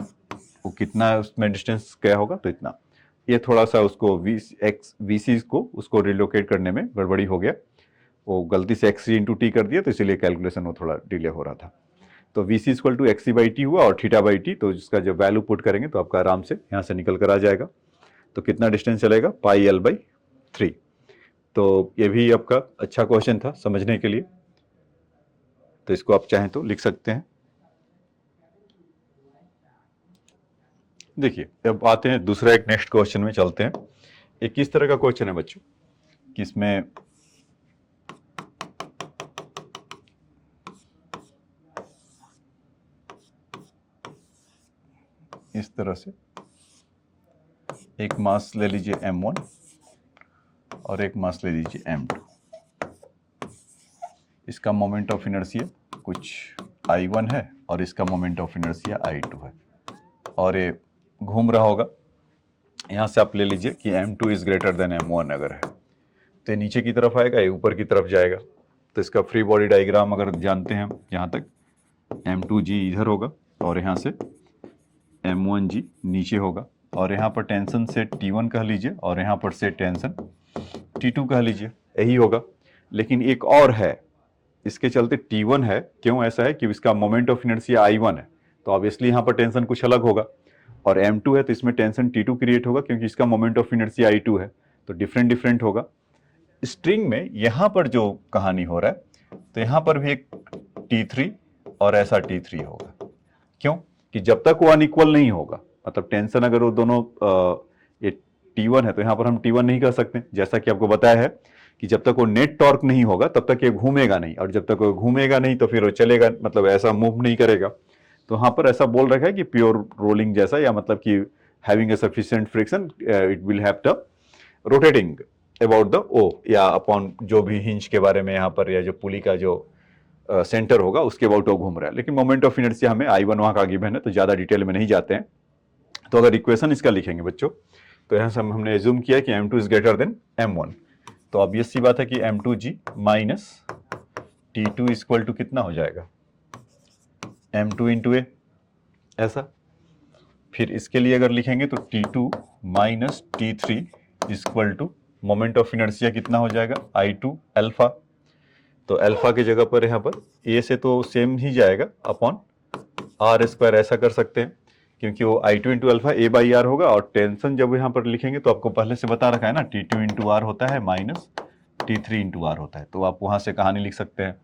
वो कितना है, उसमें डिस्टेंस क्या होगा, तो इतना। ये थोड़ा सा उसको वी सी को उसको रिलोकेट करने में गड़बड़ी हो गया, वो गलती से एक्स सी इंटू टी कर दिया, तो इसीलिए कैलकुलेशन वो थोड़ा डिले हो रहा था। तो v c equal to x c by t हुआ और थीटा बाई टी, तो जिसका जब वैल्यू पुट करेंगे तो आपका आराम से यहाँ से निकल कर आ जाएगा। तो कितना डिस्टेंस चलेगा, पाई L/3। तो ये भी आपका अच्छा क्वेश्चन था समझने के लिए, तो इसको आप चाहें तो लिख सकते हैं। देखिए अब आते हैं दूसरा एक नेक्स्ट क्वेश्चन में चलते हैं। एक किस तरह का क्वेश्चन है बच्चों, किसमें इस तरह से एक मास ले लीजिए m1 और एक मास ले लीजिए m2, इसका मोमेंट ऑफ इनर्शिया कुछ I1 है और इसका मोमेंट ऑफ इनर्शिया I2 है, और ये घूम रहा होगा। यहाँ से आप ले लीजिए कि m2 is greater than m1 अगर है, तो ये नीचे की तरफ आएगा, ये ऊपर की तरफ जाएगा। तो इसका फ्री बॉडी डायग्राम अगर जानते हैं हम, यहाँ तक m2g इधर होगा और यहाँ से m1g नीचे होगा, और यहाँ पर टेंशन से T1 कह लीजिए और यहाँ पर से टेंशन T2 कह लीजिए, यही होगा। लेकिन एक और है, इसके चलते T1 है, क्यों ऐसा है कि इसका मोमेंट ऑफ इनर्शिया I1 है, तो ऑब्वियसली यहाँ पर टेंशन कुछ अलग होगा, और M2 है तो इसमें टेंशन T2 क्रिएट होगा क्योंकि इसका मोमेंट ऑफ इनर्शिया I2 है, तो डिफरेंट होगा। स्ट्रिंग में यहाँ पर जो कहानी हो रहा है, तो यहाँ पर भी एक T3 और ऐसा T3 होगा, क्यों कि जब तक वो अनइक्वल नहीं होगा, मतलब टेंशन अगर वो दोनों ये T1 है तो यहाँ पर हम T1 नहीं कर सकते, जैसा कि आपको बताया है कि जब तक वो नेट टॉर्क नहीं होगा तब तक ये घूमेगा नहीं, और जब तक वो घूमेगा नहीं तो फिर वो चलेगा, मतलब ऐसा मूव नहीं करेगा। तो यहाँ पर ऐसा बोल रखा है कि प्योर रोलिंग जैसा, या मतलब कि having a sufficient friction it will have the rotating about the O, या अपॉन जो भी हिंज के बारे में यहाँ पर, या जो पुली का जो सेंटर होगा उसके अबाउट वो घूम रहा है। लेकिन मोमेंट ऑफ इनर्शिया हमें I1 वहाँ का गिवन है, तो ज़्यादा डिटेल में नहीं जाते हैं। तो अगर इक्वेशन इसका लिखेंगे बच्चों तो यहाँ से हमने एज्यूम किया कि m2 is greater than m1, तो ऑब्वियस सी बात है कि m2g minus t2 equal to कितना हो जाएगा, m2 इंटू ए, ऐसा। फिर इसके लिए अगर लिखेंगे तो t2 minus t3 equal to moment of inertia कितना हो जाएगा, I2 अल्फा। तो अल्फा की जगह पर यहाँ पर ए से तो सेम ही जाएगा अपॉन आर स्क्वायर, ऐसा कर सकते हैं क्योंकि वो I2 into alpha a by r होगा, और टेंशन जब यहाँ पर लिखेंगे तो आपको पहले से बता रखा है ना, T2 इंटू आर होता है माइनस T3 इंटू आर होता है, तो आप वहाँ से कहानी लिख सकते हैं।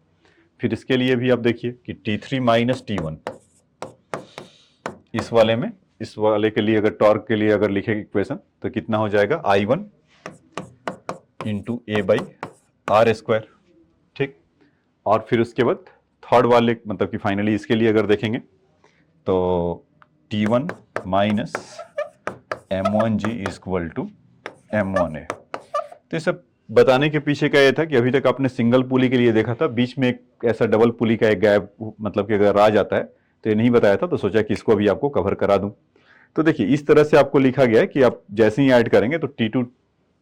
फिर इसके लिए भी आप देखिए कि T3 माइनस T1, इस वाले में, इस वाले के लिए अगर टॉर्क के लिए अगर लिखेंगे इक्वेशन तो कितना हो जाएगा, I1 into a by r square, ठीक। और फिर उसके बाद थर्ड वाले, मतलब कि फाइनली इसके लिए अगर देखेंगे तो T1 minus M1G equal to M1A। तो ये सब बताने के पीछे का ये था कि अभी तक आपने सिंगल पुली के लिए देखा था, बीच में एक ऐसा डबल पुली का एक गैप, मतलब कि अगर आ जाता है तो ये नहीं बताया था, तो सोचा कि इसको भी आपको कवर करा दूं। तो देखिए इस तरह से आपको लिखा गया है कि आप जैसे ही ऐड करेंगे तो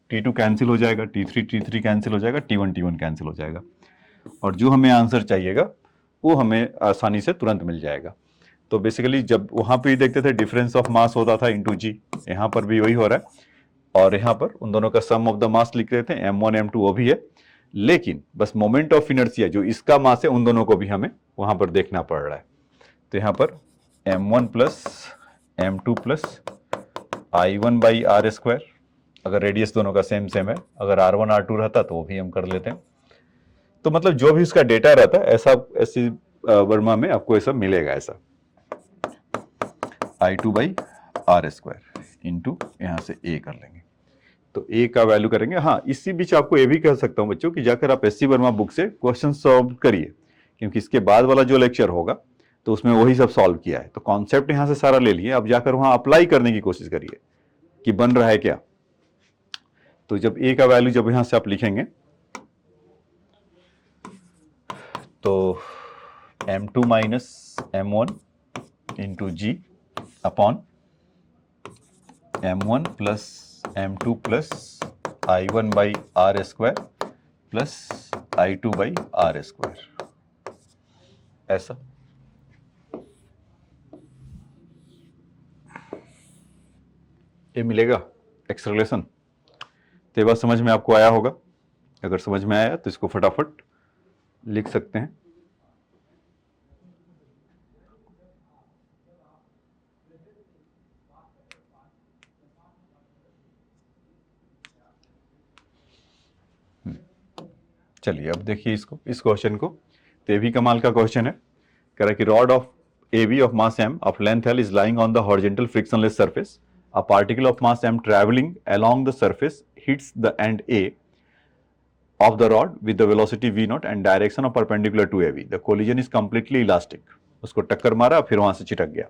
T2 कैंसिल हो जाएगा, T3 कैंसिल हो जाएगा, T1 कैंसिल हो जाएगा, और जो हमें आंसर चाहिएगा वो हमें आसानी से तुरंत मिल जाएगा। तो बेसिकली जब वहां पे देखते थे डिफरेंस ऑफ मास होता था इंटू जी, यहाँ पर भी वही हो रहा है, और यहाँ पर उन दोनों का सम ऑफ द मास लिख रहे थे, M1 M2 वो भी है, लेकिन बस मोमेंट ऑफ इनर्शिया जो इसका मास है उन दोनों को भी हमें वहां पर देखना पड़ रहा है। तो यहाँ पर M1 plus M2 plus I1 by r square, अगर रेडियस दोनों का सेम सेम है, अगर R1 R2 रहता तो वो भी हम कर लेते हैं। तो मतलब जो भी उसका डेटा रहता है ऐसा, ऐसी वर्मा में आपको ऐसा मिलेगा, ऐसा I2 by r square into यहाँ से ए कर लेंगे, तो ए का वैल्यू करेंगे। हाँ, इसी बीच आपको ये भी कह सकता हूँ बच्चों कि जाकर आप एससी वर्मा बुक से क्वेश्चन सॉल्व करिए, क्योंकि इसके बाद वाला जो लेक्चर होगा तो उसमें वही सब सॉल्व किया है, तो कॉन्सेप्ट यहाँ से सारा ले लिए, अब जाकर वहां अप्लाई करने की कोशिश करिए कि बन रहा है क्या। तो जब ए का वैल्यू जब यहां से आप लिखेंगे तो M2 minus M1 into g upon M1 plus M2 plus I1 by r square plus I2 by r square, ऐसा। ये मिलेगा एक्सेलरेशन। तो ये बात समझ में आपको आया होगा, अगर समझ में आया तो इसको फटाफट लिख सकते हैं। चलिए अब देखिए इसको, इस क्वेश्चन को, तो ये भी कमाल का क्वेश्चन है। कह रहा है कि rod of AB of mass m of length L is lying on the horizontal frictionless surface. A particle of mass m traveling along the surface hits the end A of the rod with the velocity v0 and direction of perpendicular to AB. The collision is completely elastic. उसको टक्कर मारा फिर वहां से चिटक गया.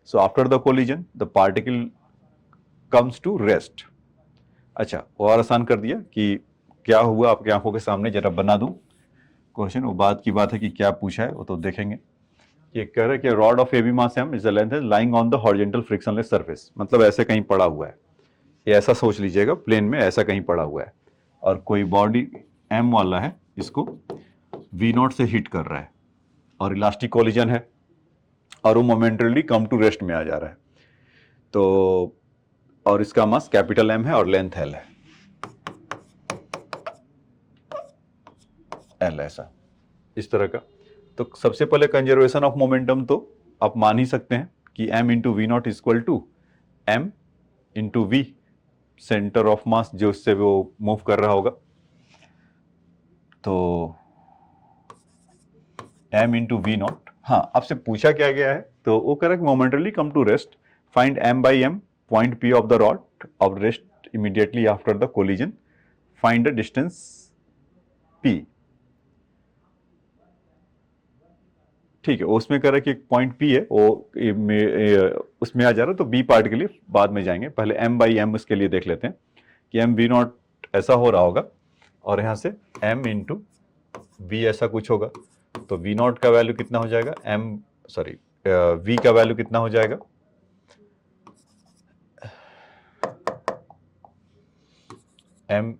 So after the collision, the particle comes to rest. अच्छा, और आसान कर दिया कि क्या हुआ आपकी आंखों के सामने, जरा बना दूं क्वेश्चन। वो बात की बात है कि क्या पूछा है वो तो देखेंगे। ये कह रहा है कि rod of AB mass m is the length lying on the horizontal frictionless surface, मतलब ऐसे कहीं पड़ा हुआ है, ये ऐसा सोच लीजिएगा, प्लेन में ऐसा कहीं पड़ा हुआ है, और कोई बॉडी m वाला है, इसको v0 से हिट कर रहा है, और इलास्टिक कोलिजन है, और वो मोमेंटरली कम टू रेस्ट में आ जा रहा है। तो और इसका मास कैपिटल M है और लेंथ L है, L ऐसा, इस तरह का। तो सबसे पहले कंजर्वेशन ऑफ मोमेंटम तो आप मान ही सकते हैं कि m into v not equal to m into we, centre of mass जो इससे वो मूव कर रहा होगा, तो m इंटू वी नॉट। हाँ, आपसे पूछा क्या गया है, तो वो correct momentarily come to rest, find m by m point p of the rod of rest immediately after the collision, find the distance p। ठीक है, उसमें कह रहा है कि एक पॉइंट P है, वो उसमें आ जा रहा है, तो B पार्ट के लिए बाद में जाएंगे, पहले M बाई M उसके लिए देख लेते हैं कि M V नॉट ऐसा हो रहा होगा, और यहाँ से M इंटू V ऐसा कुछ होगा, तो V नॉट का वैल्यू कितना हो जाएगा, V का वैल्यू कितना हो जाएगा, m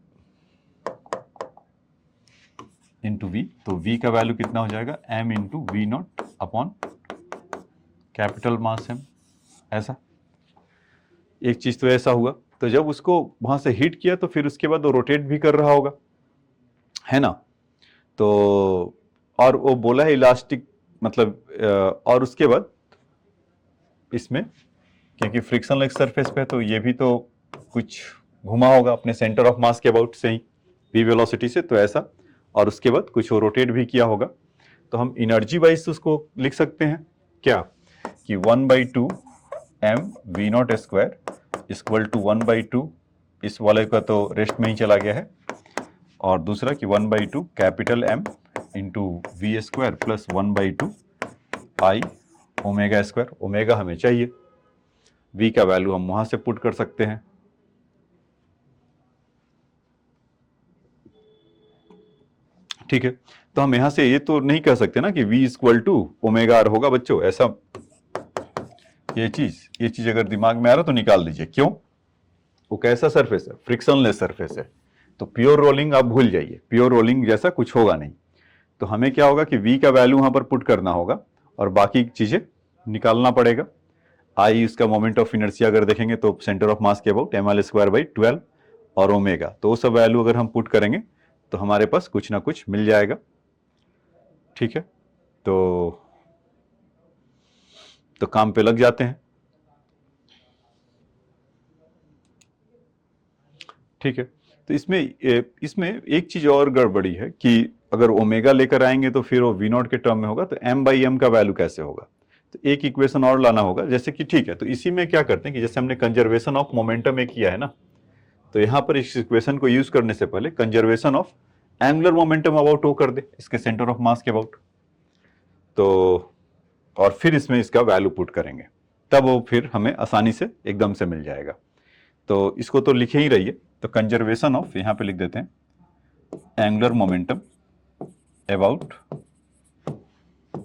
इंटू वी, तो v का वैल्यू कितना हो जाएगा m into v not upon capital mass m। ऐसा एक चीज तो ऐसा हुआ, तो जब उसको वहां से हिट किया तो फिर उसके बाद वो रोटेट भी कर रहा होगा, है ना। तो और वो बोला है इलास्टिक, मतलब और उसके बाद इसमें क्योंकि फ्रिक्शनलेस सरफेस पे तो ये भी तो कुछ घुमा होगा अपने सेंटर ऑफ मास के अबाउट से ही v वेलोसिटी से, तो ऐसा, और उसके बाद कुछ वो रोटेट भी किया होगा। तो हम एनर्जी वाइज उसको लिख सकते हैं क्या कि 1/2 m v not square equal to 1/2, इस वाले का तो रेस्ट में ही चला गया है, और दूसरा कि 1/2 capital M into v square plus 1/2 I omega square. Omega हमें चाहिए, v का वैल्यू हम वहां से पुट कर सकते हैं। ठीक है, तो हम यहां से ये तो नहीं कह सकते ना कि v equal to omega r होगा बच्चों, ऐसा ये चीज अगर दिमाग में आ रहा तो निकाल दीजिए। क्यों? वो कैसा सरफेस है? फ्रिक्शनलेस सरफेस है, तो प्योर रोलिंग आप भूल जाइए, प्योर रोलिंग जैसा कुछ होगा नहीं। तो हमें क्या होगा कि v का वैल्यू वहां पर पुट करना होगा और बाकी चीजें निकालना पड़ेगा। आई उसका मोमेंट ऑफ इनर्शिया अगर देखेंगे तो सेंटर ऑफ मास के अबाउट ml²/12 और ओमेगा, तो वो सब वैल्यू अगर हम पुट करेंगे तो हमारे पास कुछ ना कुछ मिल जाएगा। ठीक है, तो काम पे लग जाते हैं। ठीक है, तो इसमें एक चीज और गड़बड़ी है कि अगर ओमेगा लेकर आएंगे तो फिर वो वी नॉट के टर्म में होगा, तो m/m का वैल्यू कैसे होगा? तो एक इक्वेशन और लाना होगा, जैसे कि ठीक है, तो इसी में क्या करते हैं कि जैसे हमने कंजर्वेशन ऑफ मोमेंटम में किया है ना, तो यहां पर इस इक्वेशन को यूज करने से पहले conservation of angular momentum about वो कर दे इसके सेंटर ऑफ मास के अबाउट, तो और फिर इसमें इसका वैल्यू पुट करेंगे, तब वो फिर हमें आसानी से एकदम से मिल जाएगा। तो इसको तो लिखे ही रहिए, तो कंजर्वेशन ऑफ यहां पे लिख देते हैं angular momentum about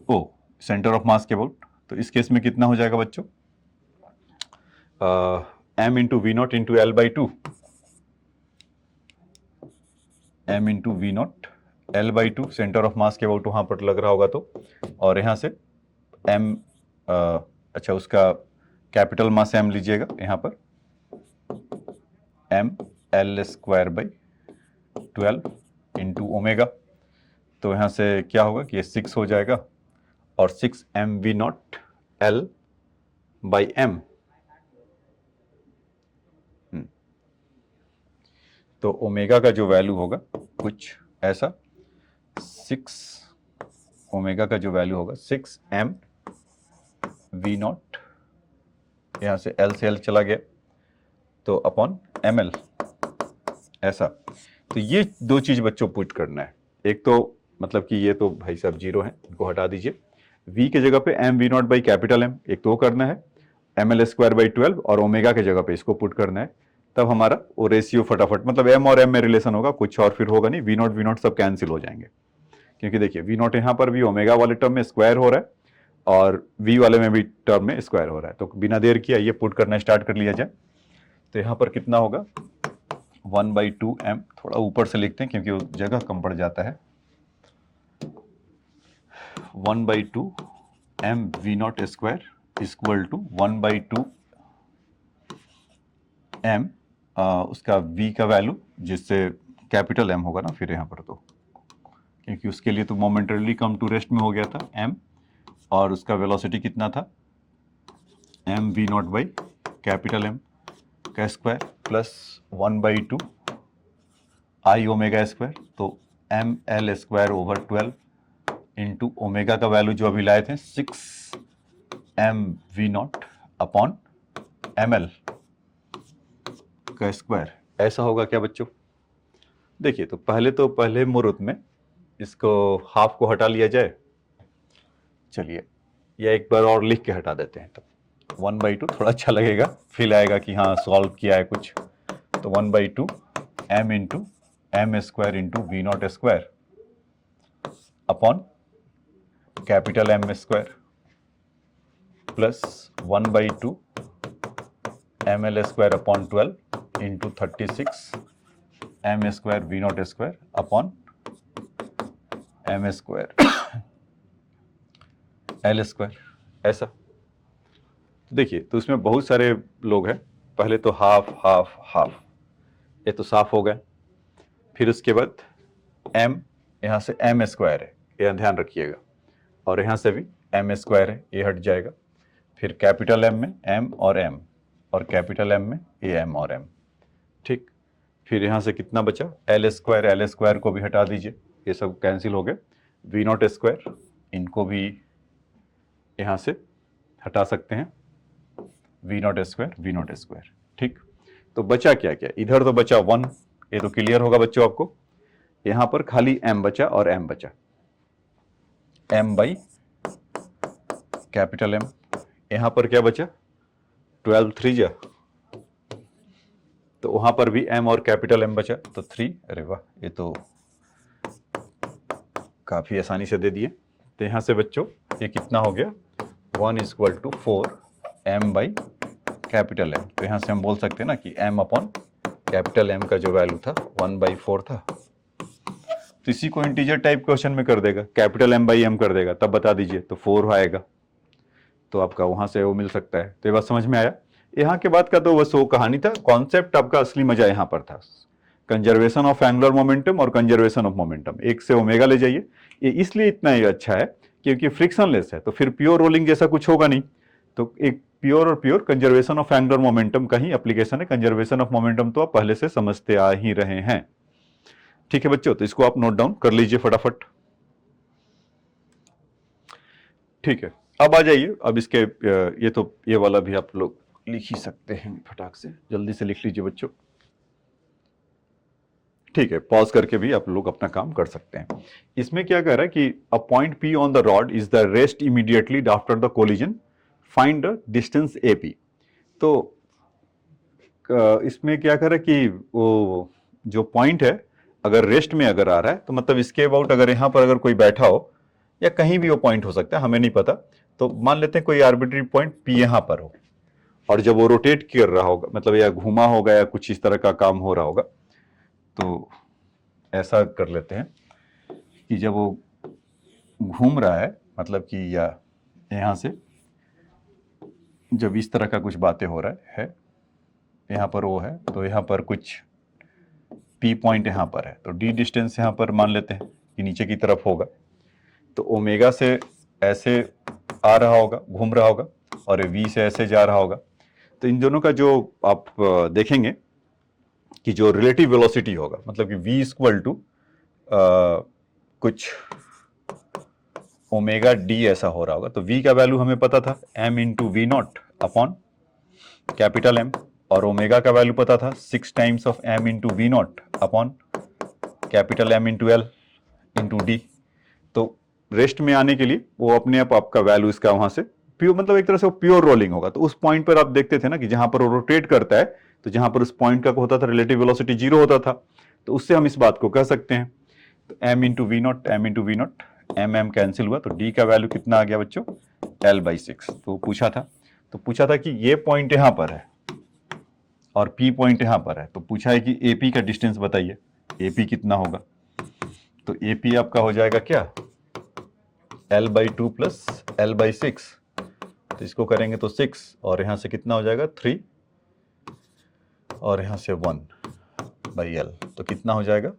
o centre of mass के अबाउट। तो इस केस में कितना हो जाएगा बच्चों? m into v not into L/2, m into v not L/2 centre of mass के अबाउट वहां पर लग रहा होगा तो, और यहां से m अच्छा उसका कैपिटल मास m लीजिएगा यहां पर ml²/12 इंटू ओमेगा, तो यहां से क्या होगा कि ये 6 हो जाएगा और 6 mv नॉट L/m। तो ओमेगा का जो वैल्यू होगा कुछ ऐसा 6 ओमेगा का जो वैल्यू होगा 6 mv नॉट, यहां से L से L चला गया तो अपॉन ml, ऐसा। तो ये दो चीज बच्चों पुट करना है, एक तो मतलब कि ये तो भाई साहब जीरो है, इनको हटा दीजिए, v के जगह पे mv0/M, एक तो करना है ml²/12, और ओमेगा के जगह पे इसको पुट करना है, तब हमारा वो रेशियो फटाफट, मतलब m और m में रिलेशन होगा, कुछ और फिर होगा नहीं, v0 सब कैंसिल हो जाएंगे, क्योंकि देखिए v0 यहाँ पर भी ओमेगा वाले टर्म में स्क्वायर हो रहा है और v वाले में भी टर्म में स्क्वायर हो रहा है, तो बिना देर किया ये पुट करना स्टार्ट कर लिया जाए। तो यहाँ पर कितना होगा 1/2 m, थोड़ा ऊपर से लिखते हैं क्योंकि वो जगह कम पड़ जाता है, 1/2 m v not square equal to 1/2 m उसका v का वैल्यू जिससे कैपिटल m होगा ना फिर यहाँ पर, तो क्योंकि उसके लिए तो मोमेंटरली कम टू रेस्ट में हो गया था m, और उसका वेलोसिटी कितना था mv0 कैपिटल M का square plus 1/2 I omega square, तो ml²/12 इंटू ओमेगा का वैल्यू जो अभी लाए थे 6 mv0 अपॉन ml का स्क्वायर, ऐसा होगा क्या बच्चों? देखिए, तो पहले मुहूर्त में इसको हाफ को हटा लिया जाए, चलिए या एक बार और लिख के हटा देते हैं, तो 1/2 थोड़ा अच्छा लगेगा, फील आएगा कि हाँ सॉल्व किया है कुछ, तो 1/2 m into m² into v0² upon capital M² plus 1/2 ml² upon 12 into 36 m square v not square upon m square l square, ऐसा। तो देखिए, तो इसमें बहुत सारे लोग हैं। पहले तो हाफ हाफ हाफ, ये तो साफ हो गए। फिर उसके बाद एम, यहाँ से एम स्क्वायर है, यह ध्यान रखिएगा, और यहाँ से भी एम स्क्वायर है, ये हट जाएगा। फिर कैपिटल एम में एम और एम, और कैपिटल एम में ये एम और एम, ठीक। फिर यहाँ से कितना बचा, एल स्क्वायर को भी हटा दीजिए, ये सब कैंसिल हो गए। वी नॉट स्क्वायर, इनको भी यहाँ से हटा सकते हैं, वी नॉट स्क्वायर, ठीक। तो बचा क्या क्या, इधर तो बचा 1, ये तो क्लियर होगा बच्चों आपको। यहाँ पर खाली m बचा और m बचा, m बाई कैपिटल M। यहाँ पर क्या बचा, 12 3 जा, तो वहां पर भी m और कैपिटल M बचा, तो 3। अरे वाह, ये तो काफी आसानी से दे दिए। तो यहाँ से बच्चों ये कितना हो गया, 1 = 4 m बाई कैपिटल M। तो यहाँ से हम बोल सकते हैं ना कि m अपॉन कैपिटल M का जो वैल्यू था 1/4 था। तो इसी को इंटीजर टाइप क्वेश्चन में कर देगा, कैपिटल M बाई M कर देगा, तब बता दीजिए, तो 4 आएगा। तो आपका वहां से वो मिल सकता है। तो ये बात समझ में आया। यहाँ के बाद का तो बस वो कहानी था, कॉन्सेप्ट आपका असली मजा यहाँ पर था, कंजर्वेशन ऑफ एंगुलर मोमेंटम और कंजर्वेशन ऑफ मोमेंटम। एक से ओमेगा ले जाइए, ये इसलिए इतना ही अच्छा है क्योंकि फ्रिक्शनलेस है, तो फिर प्योर रोलिंग जैसा कुछ होगा नहीं। तो एक pure conservation of angular momentum का ही एप्लीकेशन है। कंजर्वेशन ऑफ मोमेंटम तो आप पहले से समझते आ ही रहे हैं, ठीक है बच्चों। तो इसको आप नोट डाउन कर लीजिए फटाफट, ठीक है। अब आ जाइए, अब इसके ये वाला भी आप लोग लिख ही सकते हैं, फटाक से जल्दी से लिख लीजिए बच्चों, ठीक है। पॉज करके भी आप लोग अपना काम कर सकते हैं। इसमें क्या कह रहा है कि a point P on the rod is the rest immediately after the collision, find the distance AP। तो इसमें क्या कह रहा है कि वो जो पॉइंट है अगर रेस्ट में अगर आ रहा है, तो मतलब इसके अबाउट अगर यहाँ पर अगर कोई बैठा हो, या कहीं भी वो पॉइंट हो सकता है, हमें नहीं पता, तो मान लेते हैं कोई आर्बिट्री पॉइंट P यहाँ पर हो, और जब वो रोटेट कर रहा होगा, मतलब या घुमा होगा या कुछ इस तरह का काम हो रहा होगा, तो ऐसा कर लेते हैं कि जब वो घूम रहा है, मतलब कि या यहाँ से जब इस तरह का कुछ बातें हो रहा है, यहाँ पर वो है, तो यहाँ पर कुछ P पॉइंट यहाँ पर है, तो D डिस्टेंस यहाँ पर मान लेते हैं कि नीचे की तरफ होगा, तो ओमेगा से ऐसे आ रहा होगा, घूम रहा होगा, और V से ऐसे जा रहा होगा। तो इन दोनों का जो आप देखेंगे कि जो रिलेटिव वेलोसिटी होगा, मतलब कि V = कुछ ओमेगा D ऐसा हो रहा होगा। तो V का वैल्यू हमें पता था m × V0 upon capital M, और ओमेगा का वैल्यू पता था 6 times of m × V0 upon capital M × L × D। तो रेस्ट में आने के लिए वो अपने आप आपका वैल्यू इसका वहां से प्योर, मतलब एक तरह से वो प्योर रोलिंग होगा। तो उस पॉइंट पर आप देखते थे ना कि जहां पर वो रोटेट करता है, तो जहां पर उस पॉइंट का होता था रिलेटिव वेलोसिटी 0 होता था, तो उससे हम इस बात को कह सकते हैं। तो m × V0 m कैंसिल हुआ, तो D का वैल्यू कितना आ गया बच्चों, L/6। तो पूछा था कि ये पॉइंट यहां पर है और P पॉइंट यहां पर है, तो पूछा है कि AP का डिस्टेंस बताइए, AP कितना होगा। तो AP आपका हो जाएगा क्या, L/2 प्लस L/6। तो इसको करेंगे तो 6, और यहां से कितना हो जाएगा 3, और यहां से 1/L, तो कितना हो जाएगा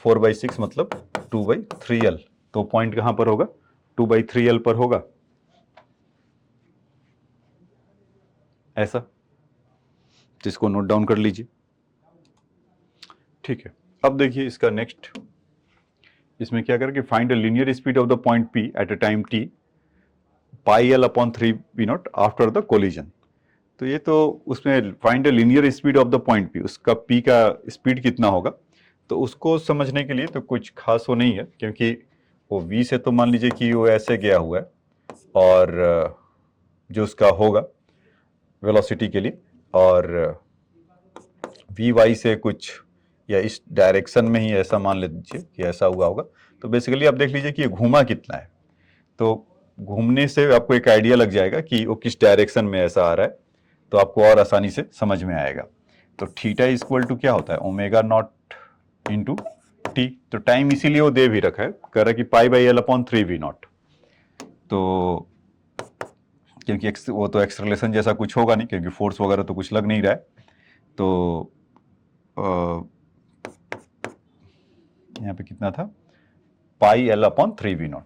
4/6, मतलब 2/3L। तो पॉइंट कहां पर होगा, 2/3L पर होगा, ऐसा। तो इसको नोट डाउन कर लीजिए, ठीक है। अब देखिए इसका नेक्स्ट, इसमें क्या करें कि find the linear speed of the point P at a time T πL/3 V0 after the collision. तो ये तो उसमें find the linear speed of the point P, उसका P का स्पीड कितना होगा। तो उसको समझने के लिए तो कुछ खास वो नहीं है, क्योंकि वो V से तो मान लीजिए कि वो ऐसे गया हुआ है, और जो उसका होगा वेलोसिटी के लिए, और Vy से कुछ या इस डायरेक्शन में ही ऐसा मान लीजिए कि ऐसा हुआ होगा। तो बेसिकली आप देख लीजिए कि ये घूमा कितना है, तो घूमने से आपको एक आइडिया लग जाएगा कि वो किस डायरेक्शन में ऐसा आ रहा है, तो आपको और आसानी से समझ में आएगा। तो थीटा = क्या होता है, ओमेगा नॉट इंटू टी। तो टाइम इसीलिए वो दे भी रखा है, कह रहा है कि pi by L upon 3v0। तो क्योंकि वो तो एक्सलेरेशन जैसा कुछ होगा नहीं, क्योंकि फोर्स वगैरह तो कुछ लग नहीं रहा है। तो यहाँ पे कितना था, pi L upon 3v0,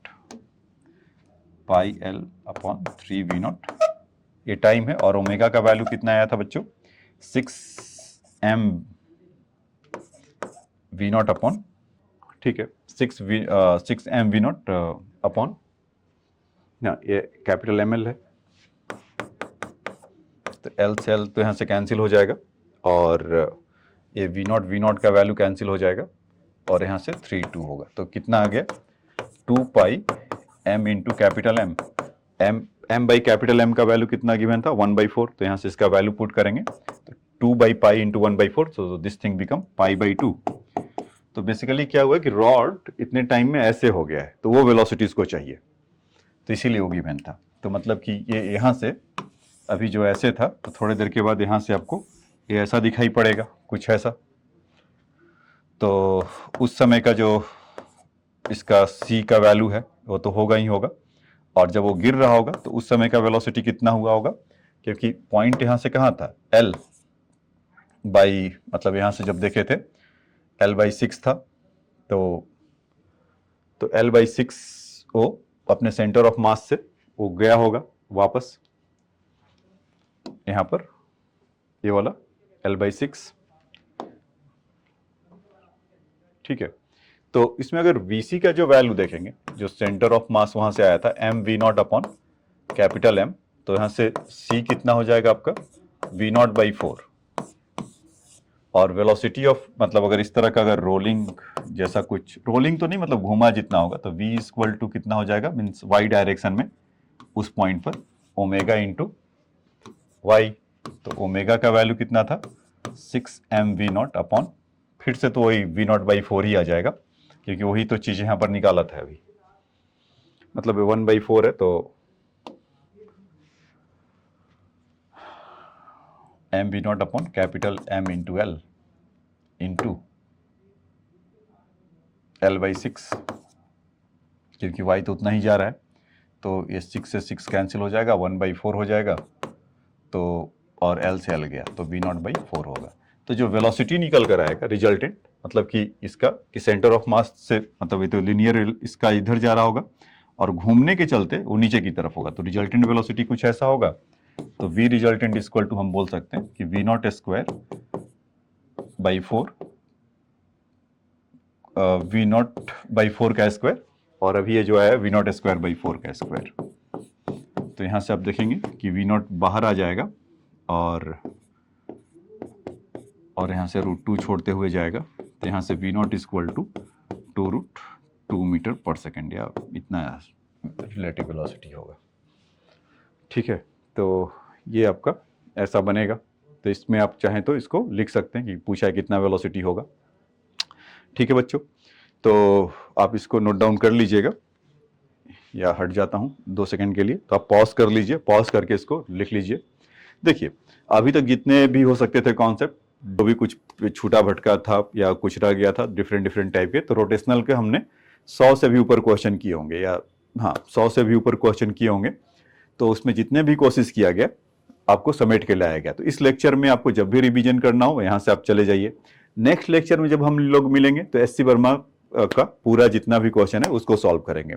pi L upon 3v0 ये टाइम है। और ओमेगा का वैल्यू कितना आया था बच्चों, 6m v0 अपॉन, ठीक है, 6m v0 अपॉन, ना ये कैपिटल ML है, तो L से L तो यहाँ से कैंसिल हो जाएगा, और ये v0 का वैल्यू कैंसिल हो जाएगा, और यहाँ से 3 2 होगा। तो कितना आ गया, 2 पाई m into capital m by capital M का वैल्यू कितना गिवन था, 1/4। तो यहाँ से इसका वैल्यू पुट करेंगे, तो 2 बाई पाई इंटू 1/4, तो this thing become pi by 2। तो बेसिकली क्या हुआ कि रॉड इतने टाइम में ऐसे हो गया है, तो वो वेलोसिटी इसको चाहिए, तो इसीलिए वो गिवन था। तो मतलब कि ये यहाँ से अभी जो ऐसे था, तो थोड़ी देर के बाद यहाँ से आपको ये ऐसा दिखाई पड़ेगा, कुछ ऐसा। तो उस समय का जो इसका c का वैल्यू है वो तो होगा ही होगा, और जब वो गिर रहा होगा तो उस समय का वेलोसिटी कितना हुआ होगा, क्योंकि पॉइंट यहाँ से कहाँ था, L बाई, मतलब यहाँ से जब देखे थे L/6 था, तो L/6 वो अपने सेंटर ऑफ मास से वो गया होगा वापस यहाँ पर, ये वाला L/6, ठीक है। तो इसमें अगर VC का जो वैल्यू देखेंगे, जो सेंटर ऑफ मास वहां से आया था mv0 अपॉन कैपिटल M, तो यहाँ से C कितना हो जाएगा आपका, v0/4, और वेलोसिटी ऑफ, मतलब अगर इस तरह का अगर रोलिंग जैसा कुछ, रोलिंग तो नहीं मतलब घुमा जितना होगा, तो v इक्वल टू कितना हो जाएगा, मीन्स y डायरेक्शन में उस पॉइंट पर ओमेगा इंटू y। तो ओमेगा का वैल्यू कितना था, 6mv0 अपॉन, फिर से तो वही v0/4 ही आ जाएगा, क्योंकि वही तो चीज यहां पर निकाला था अभी, मतलब 1/4 है, तो mv0 upon capital M into L into L/6, क्योंकि y तो उतना ही जा रहा है, तो ये 6 से 6 कैंसिल हो जाएगा, 1/4 हो जाएगा, तो और L से L गया, तो v0/4 होगा। तो जो वेलोसिटी निकल कर आएगा रिजल्टेंट, मतलब कि इसका कि सेंटर ऑफ मास से, मतलब ये तो लीनियर इसका इधर जा रहा होगा और घूमने के चलते वो नीचे की तरफ होगा, तो रिजल्टेंट वेलोसिटी कुछ ऐसा होगा। तो v रिजल्टेंट इक्वल टू हम बोल सकते हैं कि v0/4 v0/4 का स्क्वायर, और अभी ये जो आया v0²/4 का स्क्वायर। तो यहां से आप देखेंगे कि v0 बाहर आ जाएगा, और यहाँ से √2 छोड़ते हुए जाएगा, तो यहाँ से v0 इक्वल टू 2√2 मीटर पर सेकेंड, या इतना रिलेटिव वेलोसिटी होगा, ठीक है। तो ये आपका ऐसा बनेगा। तो इसमें आप चाहें तो इसको लिख सकते हैं कि पूछा है कितना वेलोसिटी होगा, ठीक है बच्चों। तो आप इसको नोट डाउन कर लीजिएगा, या हट जाता हूँ 2 सेकंड के लिए, तो आप पॉज कर लीजिए, पॉज करके इसको लिख लीजिए। देखिए अभी तक जितने भी हो सकते थे कॉन्सेप्ट, जो भी कुछ छूटा भटका था या कुछ रह गया था डिफरेंट टाइप के, तो रोटेशनल के हमने 100 से भी ऊपर क्वेश्चन किए होंगे, या हाँ 100 से भी ऊपर क्वेश्चन किए होंगे। तो उसमें जितने भी कोशिश किया गया आपको समेट के लाया गया। तो इस लेक्चर में आपको जब भी रिवीजन करना हो यहाँ से आप चले जाइए। नेक्स्ट लेक्चर में जब हम लोग मिलेंगे तो SC वर्मा का पूरा जितना भी क्वेश्चन है उसको सॉल्व करेंगे,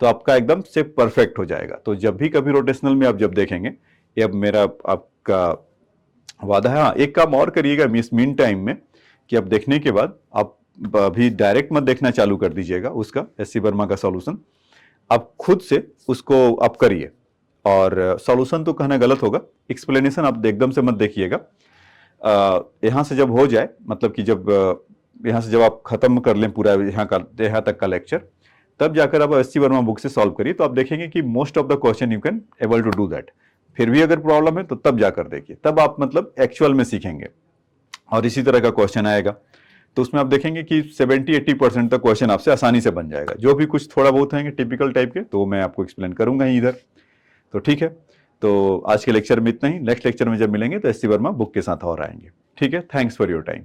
तो आपका एकदम से परफेक्ट हो जाएगा। तो जब भी कभी रोटेशनल में आप जब देखेंगे, ये अब मेरा आपका वादा है। हाँ, एक काम और करिएगा मिस मीन टाइम में, कि अब देखने के बाद आप अभी डायरेक्ट मत देखना चालू कर दीजिएगा उसका SC वर्मा का सॉल्यूशन, आप खुद से उसको आप करिए। और सॉल्यूशन तो कहना गलत होगा, एक्सप्लेनेशन आप एकदम से मत देखिएगा। यहाँ से जब हो जाए, मतलब कि जब यहाँ से जब आप खत्म कर लें पूरा यहाँ तक का लेक्चर, तब जाकर आप SC वर्मा बुक से सॉल्व करिए, तो आप देखेंगे कि most of the question you can able to do that. फिर भी अगर प्रॉब्लम है तो तब जाकर देखिए, तब आप मतलब एक्चुअल में सीखेंगे। और इसी तरह का क्वेश्चन आएगा तो उसमें आप देखेंगे कि 70-80% तक क्वेश्चन आपसे आसानी से बन जाएगा। जो भी कुछ थोड़ा बहुत होंगे टिपिकल टाइप के, तो मैं आपको एक्सप्लेन करूंगा ही इधर। तो ठीक है, तो आज के लेक्चर में इतना ही। नेक्स्ट लेक्चर में जब मिलेंगे तो SC वर्मा बुक के साथ और आएंगे। ठीक है, थैंक्स फॉर योर टाइम।